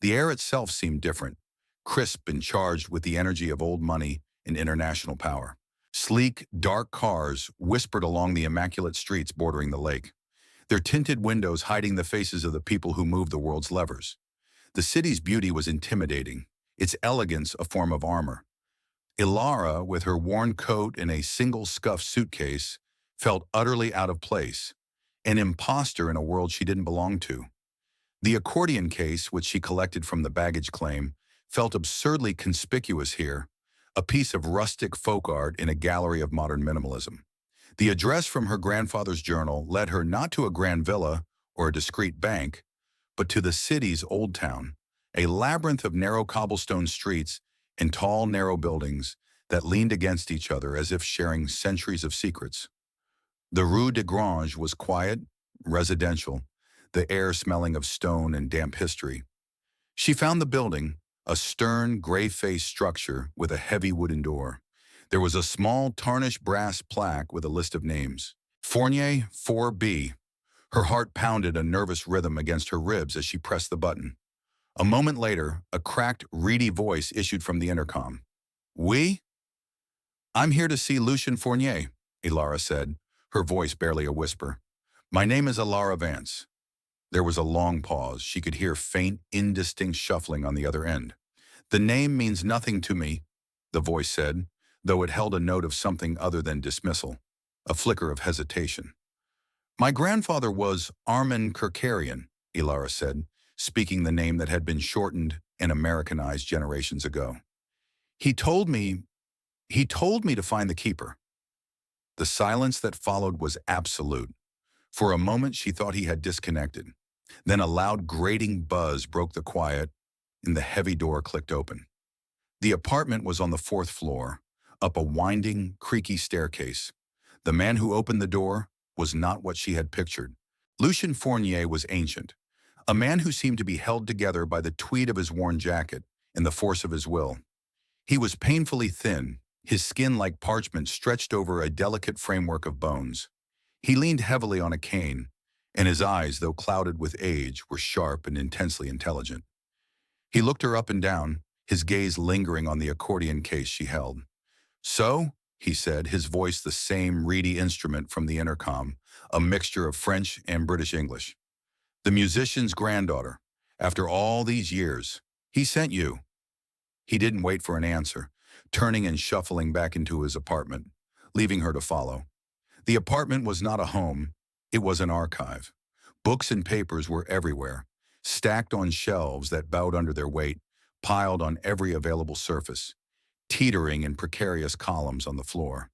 The air itself seemed different, crisp and charged with the energy of old money and international power. Sleek, dark cars whispered along the immaculate streets bordering the lake, their tinted windows hiding the faces of the people who moved the world's levers. The city's beauty was intimidating, its elegance a form of armor. Ilara, with her worn coat and a single scuffed suitcase, felt utterly out of place, an imposter in a world she didn't belong to. The accordion case, which she collected from the baggage claim, felt absurdly conspicuous here, a piece of rustic folk art in a gallery of modern minimalism. The address from her grandfather's journal led her not to a grand villa or a discreet bank, but to the city's old town, a labyrinth of narrow cobblestone streets and tall, narrow buildings that leaned against each other as if sharing centuries of secrets. The Rue de Grange was quiet, residential, the air smelling of stone and damp history. She found the building, a stern, gray-faced structure with a heavy wooden door. There was a small, tarnished brass plaque with a list of names. Fournier, 4B. Her heart pounded a nervous rhythm against her ribs as she pressed the button. A moment later, a cracked, reedy voice issued from the intercom. "Oui?" "I'm here to see Lucien Fournier," Ilara said, her voice barely a whisper. "My name is Alara Vance." There was a long pause. She could hear faint, indistinct shuffling on the other end. "The name means nothing to me," the voice said, though it held a note of something other than dismissal, a flicker of hesitation. "My grandfather was Armand Kirkarian," Ilara said, speaking the name that had been shortened and Americanized generations ago. He told me to find the keeper." The silence that followed was absolute. For a moment she thought he had disconnected. Then a loud grating buzz broke the quiet, and the heavy door clicked open. The apartment was on the 4th floor, up a winding, creaky staircase. The man who opened the door was not what she had pictured. Lucien Fournier was ancient, a man who seemed to be held together by the tweed of his worn jacket and the force of his will. He was painfully thin, his skin like parchment stretched over a delicate framework of bones. He leaned heavily on a cane, and his eyes, though clouded with age, were sharp and intensely intelligent. He looked her up and down, his gaze lingering on the accordion case she held. "So, he said, his voice the same reedy instrument from the intercom, a mixture of French and British English. The musician's granddaughter. After all these years, he sent you. He didn't wait for an answer, turning and shuffling back into his apartment, leaving her to follow. The apartment was not a home, it was an archive. Books and papers were everywhere, stacked on shelves that bowed under their weight, piled on every available surface, teetering in precarious columns on the floor.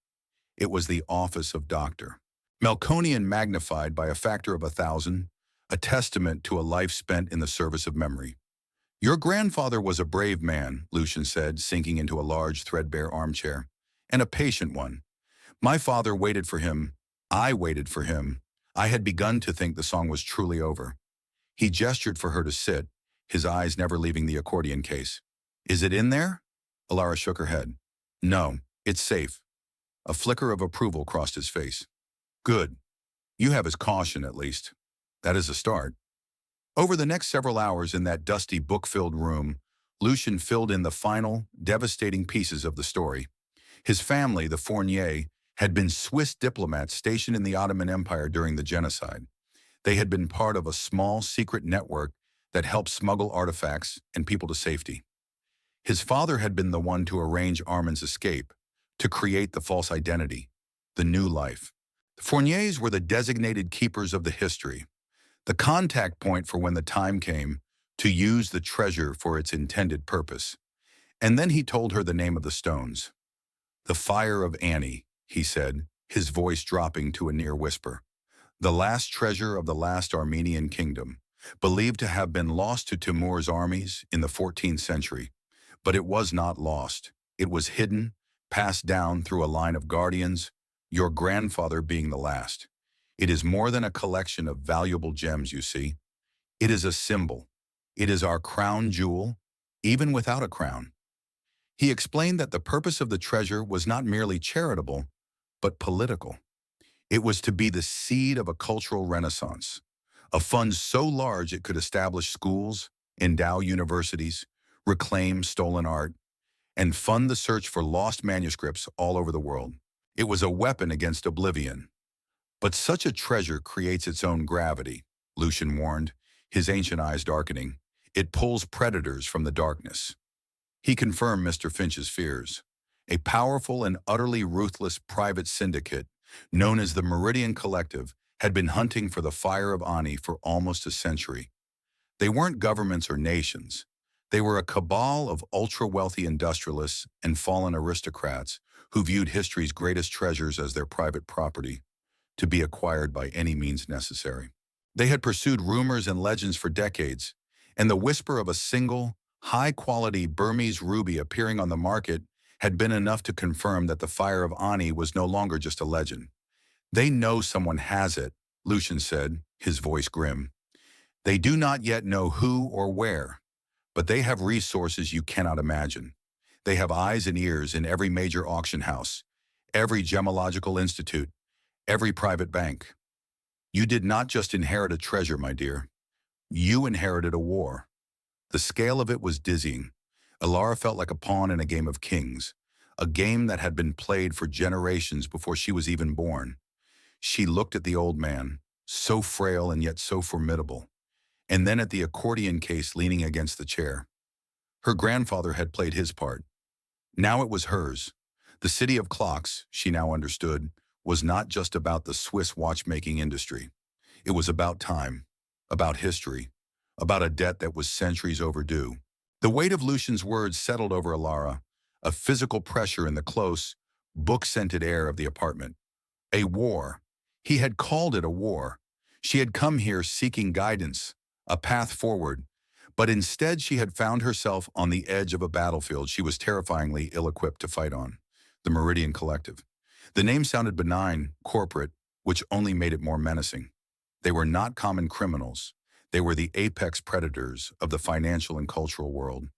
It was the office of Dr. Melkonian magnified by a factor of 1,000, a testament to a life spent in the service of memory. Your grandfather was a brave man, Lucian said, sinking into a large, threadbare armchair, and a patient one. My father waited for him. I waited for him. I had begun to think the song was truly over. He gestured for her to sit, his eyes never leaving the accordion case. Is it in there? Alara shook her head. No, it's safe. A flicker of approval crossed his face. Good. You have his caution, at least. That is a start. Over the next several hours in that dusty, book-filled room, Lucian filled in the final, devastating pieces of the story. His family, the Fournier, had been Swiss diplomats stationed in the Ottoman Empire during the genocide. They had been part of a small, secret network that helped smuggle artifacts and people to safety. His father had been the one to arrange Armand's escape, to create the false identity, the new life. The Fourniers were the designated keepers of the history, the contact point for when the time came to use the treasure for its intended purpose. And then he told her the name of the stones. The Fire of Annie, he said, his voice dropping to a near whisper. The last treasure of the last Armenian kingdom, believed to have been lost to Timur's armies in the 14th century. But it was not lost. It was hidden, passed down through a line of guardians, your grandfather being the last. It is more than a collection of valuable gems, you see. It is a symbol. It is our crown jewel, even without a crown. He explained that the purpose of the treasure was not merely charitable, but political. It was to be the seed of a cultural renaissance, a fund so large it could establish schools, endow universities, reclaim stolen art, and fund the search for lost manuscripts all over the world. It was a weapon against oblivion. But such a treasure creates its own gravity, Lucian warned, his ancient eyes darkening. It pulls predators from the darkness. He confirmed Mr. Finch's fears. A powerful and utterly ruthless private syndicate, known as the Meridian Collective, had been hunting for the Fire of Ani for almost a century. They weren't governments or nations. They were a cabal of ultra-wealthy industrialists and fallen aristocrats who viewed history's greatest treasures as their private property, to be acquired by any means necessary. They had pursued rumors and legends for decades, and the whisper of a single, high-quality Burmese ruby appearing on the market had been enough to confirm that the Fire of Ani was no longer just a legend. They know someone has it, Lucian said, his voice grim. They do not yet know who or where, but they have resources you cannot imagine. They have eyes and ears in every major auction house, every gemological institute, every private bank. You did not just inherit a treasure, my dear. You inherited a war. The scale of it was dizzying. Alara felt like a pawn in a game of kings, a game that had been played for generations before she was even born. She looked at the old man, so frail and yet so formidable, and then at the accordion case leaning against the chair. Her grandfather had played his part. Now it was hers. The city of clocks, she now understood, was not just about the Swiss watchmaking industry. It was about time, about history, about a debt that was centuries overdue. The weight of Lucian's words settled over Alara, a physical pressure in the close, book-scented air of the apartment. A war. He had called it a war. She had come here seeking guidance, a path forward, but instead she had found herself on the edge of a battlefield she was terrifyingly ill-equipped to fight on, the Meridian Collective. The name sounded benign, corporate, which only made it more menacing. They were not common criminals. They were the apex predators of the financial and cultural world,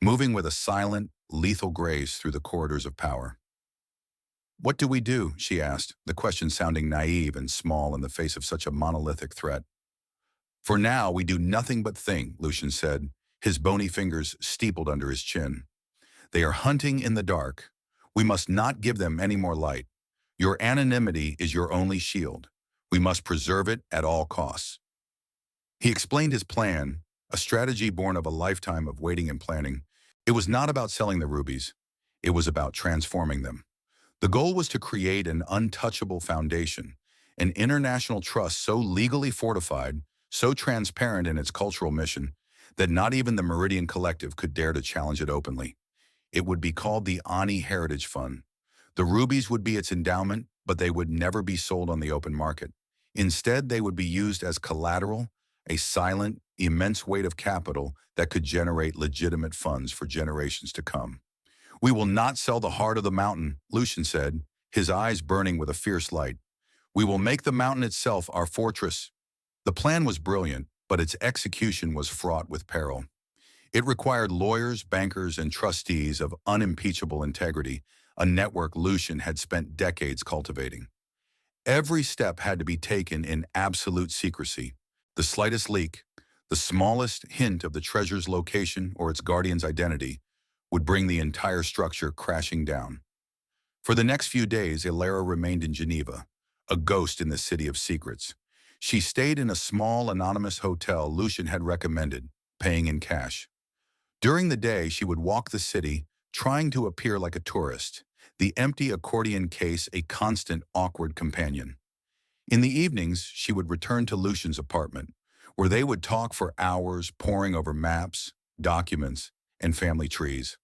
moving with a silent, lethal grace through the corridors of power. What do we do? She asked, the question sounding naive and small in the face of such a monolithic threat. For now, we do nothing but think, Lucian said, his bony fingers steepled under his chin. They are hunting in the dark. We must not give them any more light. Your anonymity is your only shield. We must preserve it at all costs. He explained his plan, a strategy born of a lifetime of waiting and planning. It was not about selling the rubies. It was about transforming them. The goal was to create an untouchable foundation, an international trust so legally fortified, so transparent in its cultural mission, that not even the Meridian Collective could dare to challenge it openly. It would be called the Ani Heritage Fund. The rubies would be its endowment, but they would never be sold on the open market. Instead, they would be used as collateral, a silent, immense weight of capital that could generate legitimate funds for generations to come. We will not sell the heart of the mountain, Lucian said, his eyes burning with a fierce light. We will make the mountain itself our fortress. The plan was brilliant, but its execution was fraught with peril. It required lawyers, bankers, and trustees of unimpeachable integrity, a network Lucian had spent decades cultivating. Every step had to be taken in absolute secrecy. The slightest leak, the smallest hint of the treasure's location or its guardian's identity, would bring the entire structure crashing down. For the next few days, Ilara remained in Geneva, a ghost in the city of secrets. She stayed in a small, anonymous hotel Lucian had recommended, paying in cash. During the day, she would walk the city, trying to appear like a tourist, the empty accordion case a constant, awkward companion. In the evenings, she would return to Lucian's apartment, where they would talk for hours, poring over maps, documents, and family trees.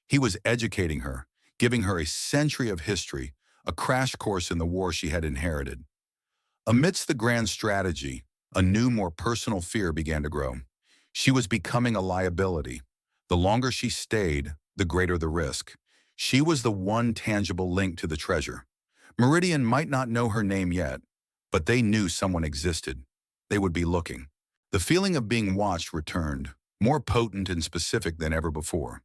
He was educating her, giving her a century of history, a crash course in the war she had inherited. Amidst the grand strategy, a new, more personal fear began to grow. She was becoming a liability. The longer she stayed, the greater the risk. She was the one tangible link to the treasure. Meridian might not know her name yet, but they knew someone existed. They would be looking. The feeling of being watched returned, more potent and specific than ever before.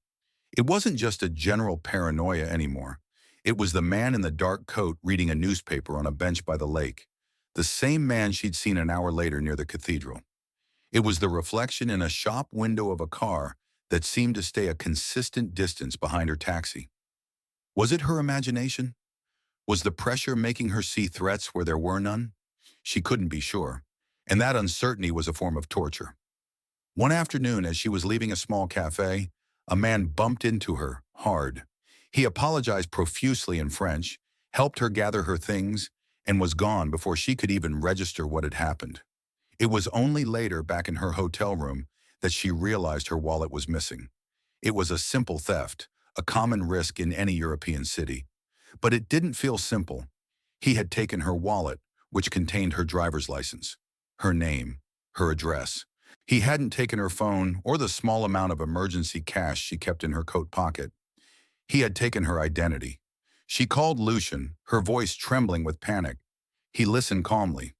It wasn't just a general paranoia anymore. It was the man in the dark coat reading a newspaper on a bench by the lake, the same man she'd seen an hour later near the cathedral. It was the reflection in a shop window of a car that seemed to stay a consistent distance behind her taxi. Was it her imagination? Was the pressure making her see threats where there were none? She couldn't be sure, and that uncertainty was a form of torture. One afternoon, as she was leaving a small cafe, a man bumped into her, hard. He apologized profusely in French, helped her gather her things, and was gone before she could even register what had happened. It was only later, back in her hotel room, that she realized her wallet was missing. It was a simple theft, a common risk in any European city. But it didn't feel simple. He had taken her wallet, which contained her driver's license, her name, her address. He hadn't taken her phone or the small amount of emergency cash she kept in her coat pocket. He had taken her identity. She called Lucian, her voice trembling with panic. He listened calmly.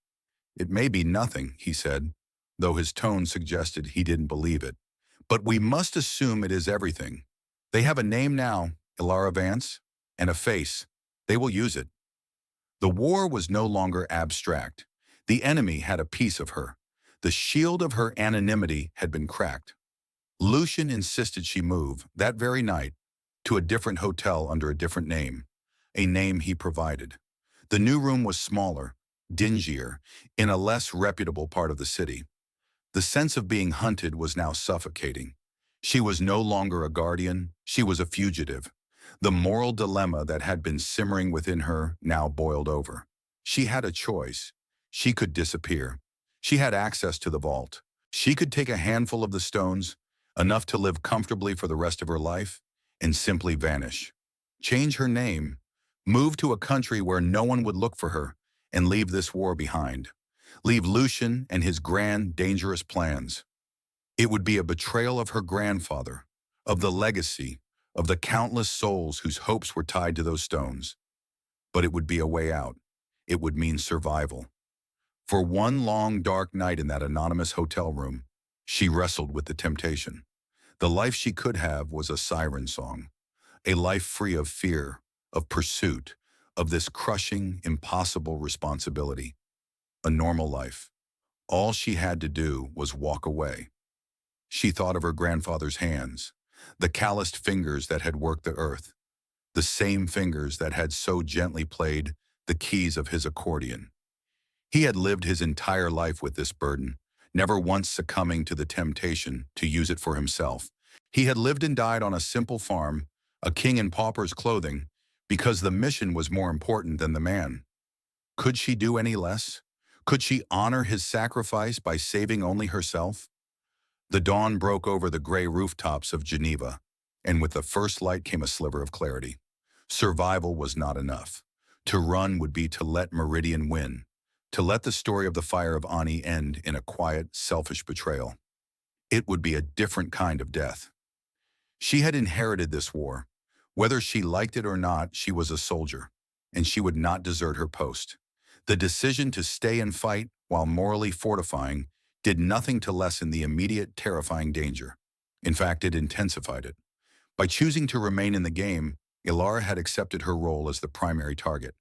"It may be nothing," he said, though his tone suggested he didn't believe it. "But we must assume it is everything. They have a name now, Ilara Vance, and a face. They will use it." The war was no longer abstract. The enemy had a piece of her. The shield of her anonymity had been cracked. Lucian insisted she move, that very night, to a different hotel under a different name, a name he provided. The new room was smaller, dingier, in a less reputable part of the city. The sense of being hunted was now suffocating. She was no longer a guardian, she was a fugitive. The moral dilemma that had been simmering within her now boiled over. She had a choice. She could disappear. She had access to the vault. She could take a handful of the stones, enough to live comfortably for the rest of her life, and simply vanish. Change her name, move to a country where no one would look for her, and leave this war behind. Leave Lucian and his grand, dangerous plans. It would be a betrayal of her grandfather, of the legacy, of the countless souls whose hopes were tied to those stones. But it would be a way out. It would mean survival. For one long, dark night in that anonymous hotel room, she wrestled with the temptation. The life she could have was a siren song, a life free of fear, of pursuit, of this crushing, impossible responsibility. A normal life. All she had to do was walk away. She thought of her grandfather's hands, the calloused fingers that had worked the earth, the same fingers that had so gently played the keys of his accordion. He had lived his entire life with this burden, never once succumbing to the temptation to use it for himself. He had lived and died on a simple farm, a king in pauper's clothing, because the mission was more important than the man. Could she do any less? Could she honor his sacrifice by saving only herself? The dawn broke over the gray rooftops of Geneva, and with the first light came a sliver of clarity. Survival was not enough. To run would be to let Meridian win, to let the story of the fire of Ani end in a quiet, selfish betrayal. It would be a different kind of death. She had inherited this war. Whether she liked it or not, she was a soldier, and she would not desert her post. The decision to stay and fight, while morally fortifying, did nothing to lessen the immediate, terrifying danger. In fact, it intensified it. By choosing to remain in the game, Ilara had accepted her role as the primary target.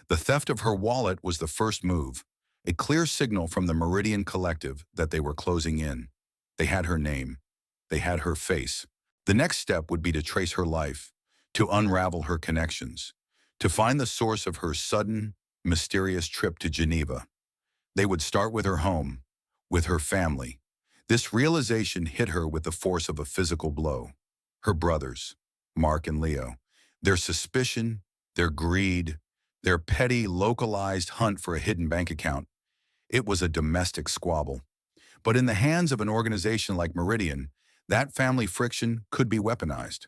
The theft of her wallet was the first move, a clear signal from the Meridian Collective that they were closing in. They had her name. They had her face. The next step would be to trace her life, to unravel her connections, to find the source of her sudden, mysterious trip to Geneva. They would start with her home, with her family. This realization hit her with the force of a physical blow. Her brothers, Mark and Leo, their suspicion, their greed, their petty, localized hunt for a hidden bank account. It was a domestic squabble. But in the hands of an organization like Meridian, that family friction could be weaponized.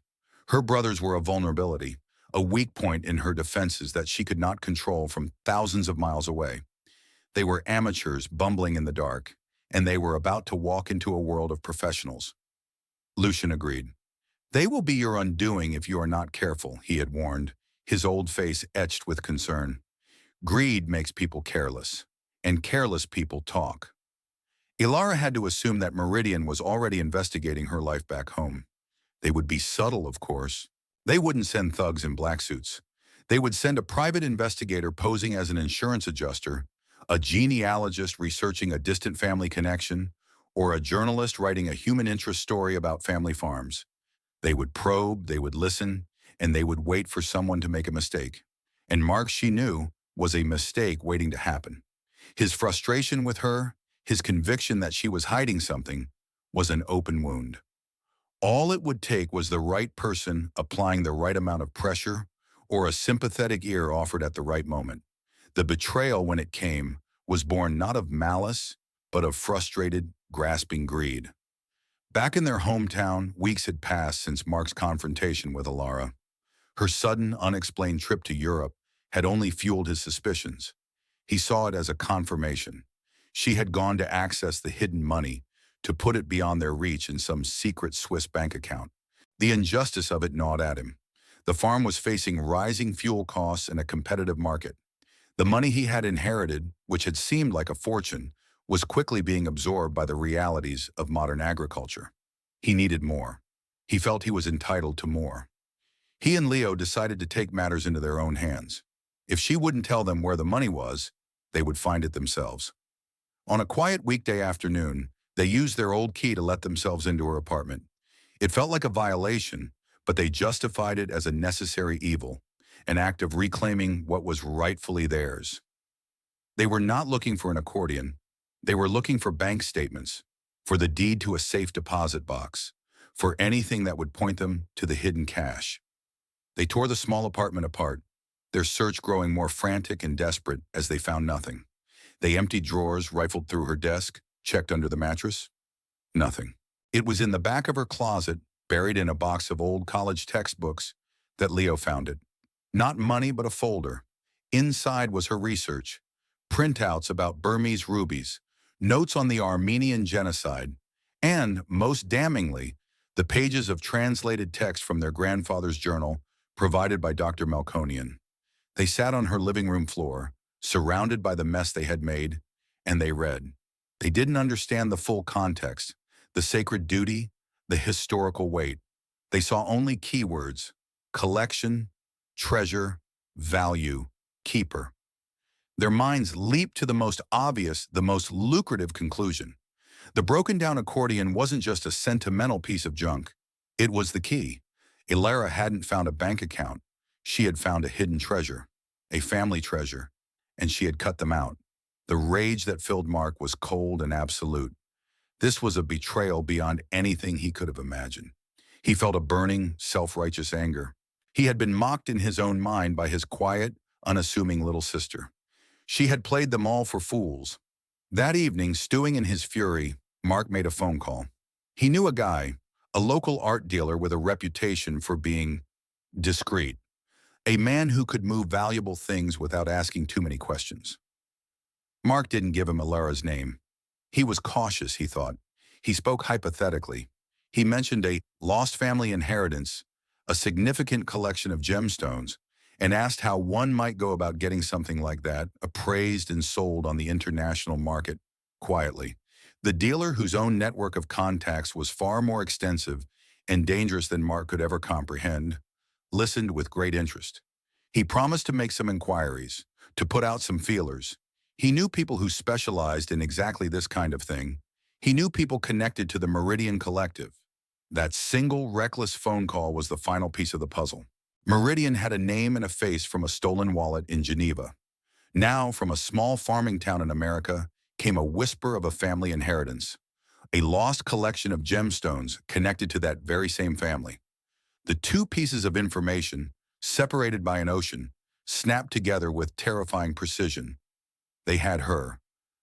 Her brothers were a vulnerability, a weak point in her defenses that she could not control from thousands of miles away. They were amateurs bumbling in the dark, and they were about to walk into a world of professionals. Lucian agreed. "They will be your undoing if you are not careful," he had warned, his old face etched with concern. "Greed makes people careless, and careless people talk." Ilara had to assume that Meridian was already investigating her life back home. They would be subtle, of course. They wouldn't send thugs in black suits. They would send a private investigator posing as an insurance adjuster, a genealogist researching a distant family connection, or a journalist writing a human interest story about family farms. They would probe, they would listen, and they would wait for someone to make a mistake. And Mark, she knew, was a mistake waiting to happen. His frustration with her, his conviction that she was hiding something, was an open wound. All it would take was the right person applying the right amount of pressure, or a sympathetic ear offered at the right moment. The betrayal, when it came, was born not of malice, but of frustrated, grasping greed. Back in their hometown, weeks had passed since Mark's confrontation with Ilara. Her sudden, unexplained trip to Europe had only fueled his suspicions. He saw it as a confirmation. She had gone to access the hidden money, to put it beyond their reach in some secret Swiss bank account. The injustice of it gnawed at him. The farm was facing rising fuel costs and a competitive market. The money he had inherited, which had seemed like a fortune, was quickly being absorbed by the realities of modern agriculture. He needed more. He felt he was entitled to more. He and Leo decided to take matters into their own hands. If she wouldn't tell them where the money was, they would find it themselves. On a quiet weekday afternoon, they used their old key to let themselves into her apartment. It felt like a violation, but they justified it as a necessary evil, an act of reclaiming what was rightfully theirs. They were not looking for an accordion. They were looking for bank statements, for the deed to a safe deposit box, for anything that would point them to the hidden cash. They tore the small apartment apart, their search growing more frantic and desperate as they found nothing. They emptied drawers, rifled through her desk, checked under the mattress. Nothing. It was in the back of her closet, buried in a box of old college textbooks, that Leo found it. Not money, but a folder. Inside was her research, printouts about Burmese rubies, notes on the Armenian genocide, and, most damningly, the pages of translated text from their grandfather's journal provided by Dr. Melkonian. They sat on her living room floor, surrounded by the mess they had made, and they read. They didn't understand the full context, the sacred duty, the historical weight. They saw only keywords: collection, treasure, value, keeper. Their minds leaped to the most obvious, the most lucrative conclusion. The broken-down accordion wasn't just a sentimental piece of junk. It was the key. Ilara hadn't found a bank account. She had found a hidden treasure, a family treasure, and she had cut them out. The rage that filled Mark was cold and absolute. This was a betrayal beyond anything he could have imagined. He felt a burning, self-righteous anger. He had been mocked in his own mind by his quiet, unassuming little sister. She had played them all for fools. That evening, stewing in his fury, Mark made a phone call. He knew a guy, a local art dealer with a reputation for being discreet, a man who could move valuable things without asking too many questions. Mark didn't give him Alara's name. He was cautious, he thought. He spoke hypothetically. He mentioned a lost family inheritance, a significant collection of gemstones, and asked how one might go about getting something like that appraised and sold on the international market quietly. The dealer, whose own network of contacts was far more extensive and dangerous than Mark could ever comprehend, listened with great interest. He promised to make some inquiries, to put out some feelers. He knew people who specialized in exactly this kind of thing. He knew people connected to the Meridian Collective. That single, reckless phone call was the final piece of the puzzle. Meridian had a name and a face from a stolen wallet in Geneva. Now, from a small farming town in America, came a whisper of a family inheritance, a lost collection of gemstones connected to that very same family. The two pieces of information, separated by an ocean, snapped together with terrifying precision. They had her.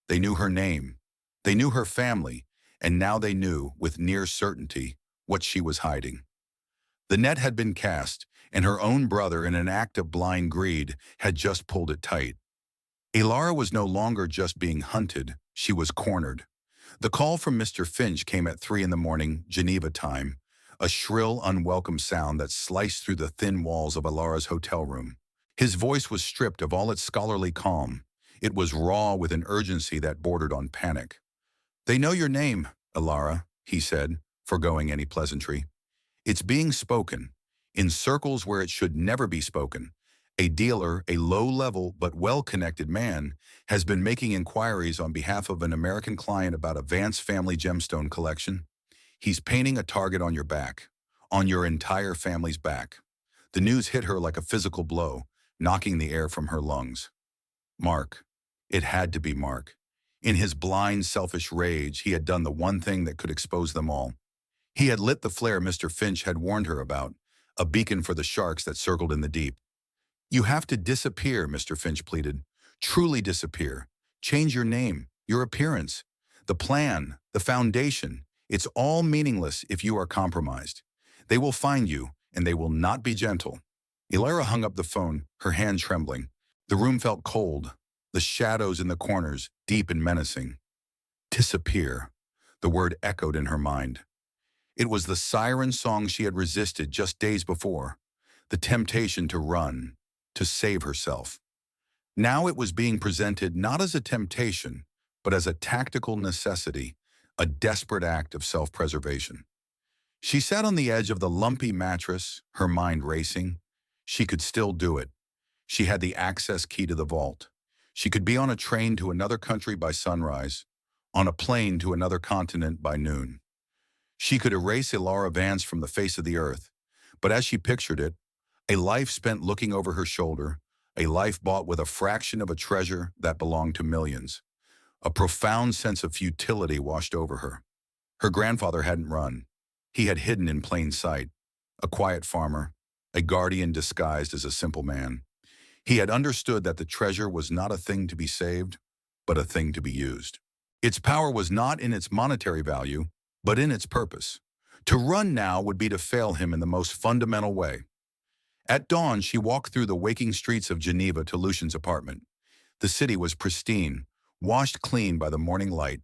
They knew her name. They knew her family, and now they knew, with near certainty, what she was hiding. The net had been cast, and her own brother, in an act of blind greed, had just pulled it tight. Alara was no longer just being hunted, she was cornered. The call from Mr. Finch came at 3 a.m, Geneva time, a shrill, unwelcome sound that sliced through the thin walls of Alara's hotel room. His voice was stripped of all its scholarly calm. It was raw with an urgency that bordered on panic. "They know your name, Alara," he said, forgoing any pleasantry. "It's being spoken, in circles where it should never be spoken. A dealer, a low-level but well-connected man, has been making inquiries on behalf of an American client about a Vance family gemstone collection. He's painting a target on your back, on your entire family's back." The news hit her like a physical blow, knocking the air from her lungs. Mark. It had to be Mark. In his blind, selfish rage, he had done the one thing that could expose them all. He had lit the flare Mr. Finch had warned her about, a beacon for the sharks that circled in the deep. "You have to disappear," Mr. Finch pleaded. "Truly disappear. Change your name, your appearance. The plan, the foundation. It's all meaningless if you are compromised. They will find you, and they will not be gentle." Alara hung up the phone, her hand trembling. The room felt cold, the shadows in the corners deep and menacing. Disappear. The word echoed in her mind. It was the siren song she had resisted just days before, the temptation to run, to save herself. Now it was being presented not as a temptation, but as a tactical necessity, a desperate act of self-preservation. She sat on the edge of the lumpy mattress, her mind racing. She could still do it. She had the access key to the vault. She could be on a train to another country by sunrise, on a plane to another continent by noon. She could erase Alara Vance from the face of the earth, but as she pictured it, a life spent looking over her shoulder, a life bought with a fraction of a treasure that belonged to millions. A profound sense of futility washed over her. Her grandfather hadn't run. He had hidden in plain sight, a quiet farmer, a guardian disguised as a simple man. He had understood that the treasure was not a thing to be saved, but a thing to be used. Its power was not in its monetary value, but in its purpose. To run now would be to fail him in the most fundamental way. At dawn, she walked through the waking streets of Geneva to Lucian's apartment. The city was pristine, washed clean by the morning light,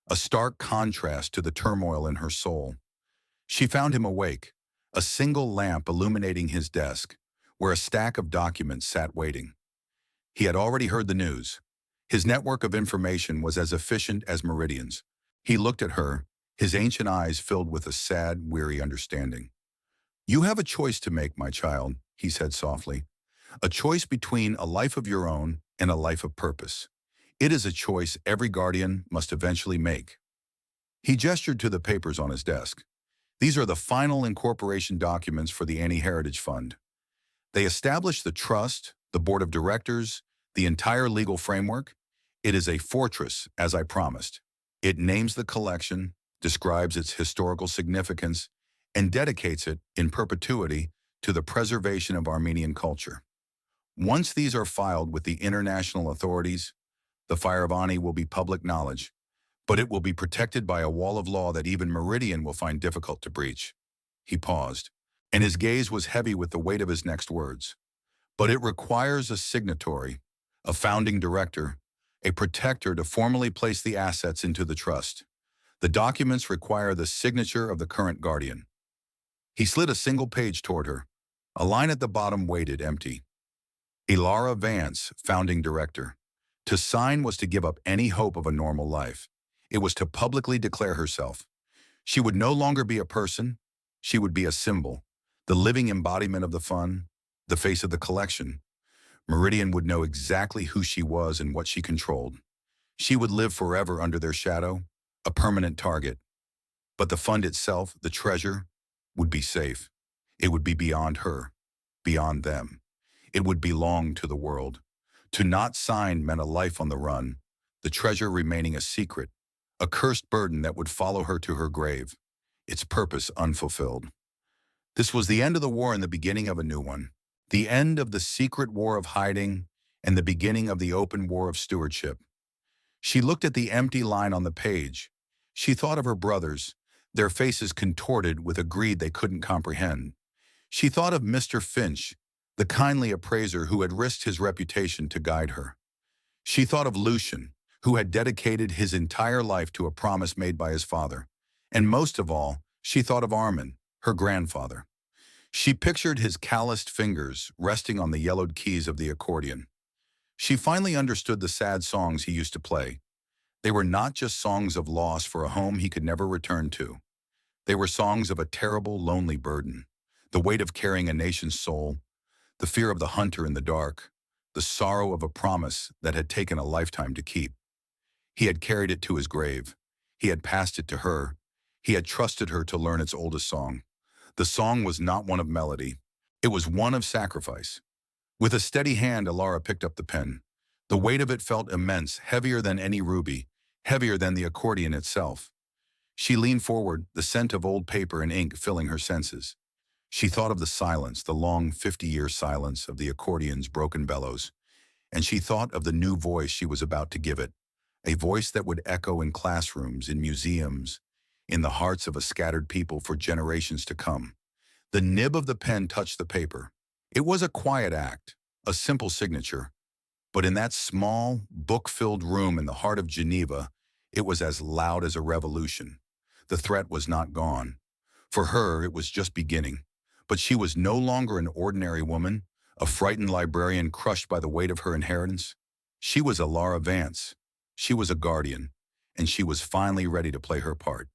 a stark contrast to the turmoil in her soul. She found him awake, a single lamp illuminating his desk, where a stack of documents sat waiting. He had already heard the news. His network of information was as efficient as Meridian's. He looked at her, his ancient eyes filled with a sad, weary understanding. "You have a choice to make, my child," he said softly. "A choice between a life of your own and a life of purpose. It is a choice every guardian must eventually make." He gestured to the papers on his desk. "These are the final incorporation documents for the Annie Heritage Fund. They establish the trust, the board of directors, the entire legal framework. It is a fortress, as I promised. It names the collection, describes its historical significance, and dedicates it in perpetuity to the preservation of Armenian culture. Once these are filed with the international authorities, the Fire of Ani will be public knowledge, but it will be protected by a wall of law that even Meridian will find difficult to breach. He paused, and his gaze was heavy with the weight of his next words. But it requires a signatory, a founding director, a protector to formally place the assets into the trust. The documents require the signature of the current guardian. He slid a single page toward her. A line at the bottom waited empty. Ilara Vance, founding director. To sign was to give up any hope of a normal life. It was to publicly declare herself. She would no longer be a person. She would be a symbol, the living embodiment of the fund, the face of the collection. Meridian would know exactly who she was and what she controlled. She would live forever under their shadow, a permanent target. But the fund itself, the treasure, would be safe. It would be beyond her, beyond them. It would belong to the world. To not sign meant a life on the run, the treasure remaining a secret, a cursed burden that would follow her to her grave, its purpose unfulfilled. This was the end of the war and the beginning of a new one, the end of the secret war of hiding and the beginning of the open war of stewardship. She looked at the empty line on the page. She thought of her brothers, their faces contorted with a greed they couldn't comprehend. She thought of Mr. Finch, the kindly appraiser who had risked his reputation to guide her. She thought of Lucian, who had dedicated his entire life to a promise made by his father. And most of all, she thought of Armin, her grandfather. She pictured his calloused fingers resting on the yellowed keys of the accordion. She finally understood the sad songs he used to play. They were not just songs of loss for a home he could never return to. They were songs of a terrible, lonely burden, the weight of carrying a nation's soul, the fear of the hunter in the dark, the sorrow of a promise that had taken a lifetime to keep. He had carried it to his grave. He had passed it to her. He had trusted her to learn its oldest song. The song was not one of melody. It was one of sacrifice. With a steady hand, Alara picked up the pen. The weight of it felt immense, heavier than any ruby, heavier than the accordion itself. She leaned forward, the scent of old paper and ink filling her senses. She thought of the silence, the long 50-year silence of the accordion's broken bellows, and she thought of the new voice she was about to give it, a voice that would echo in classrooms, in museums, in the hearts of a scattered people for generations to come. The nib of the pen touched the paper. It was a quiet act, a simple signature, but in that small, book-filled room in the heart of Geneva, it was as loud as a revolution. The threat was not gone. For her, it was just beginning. But she was no longer an ordinary woman, a frightened librarian crushed by the weight of her inheritance. She was Alara Vance. She was a guardian, and she was finally ready to play her part.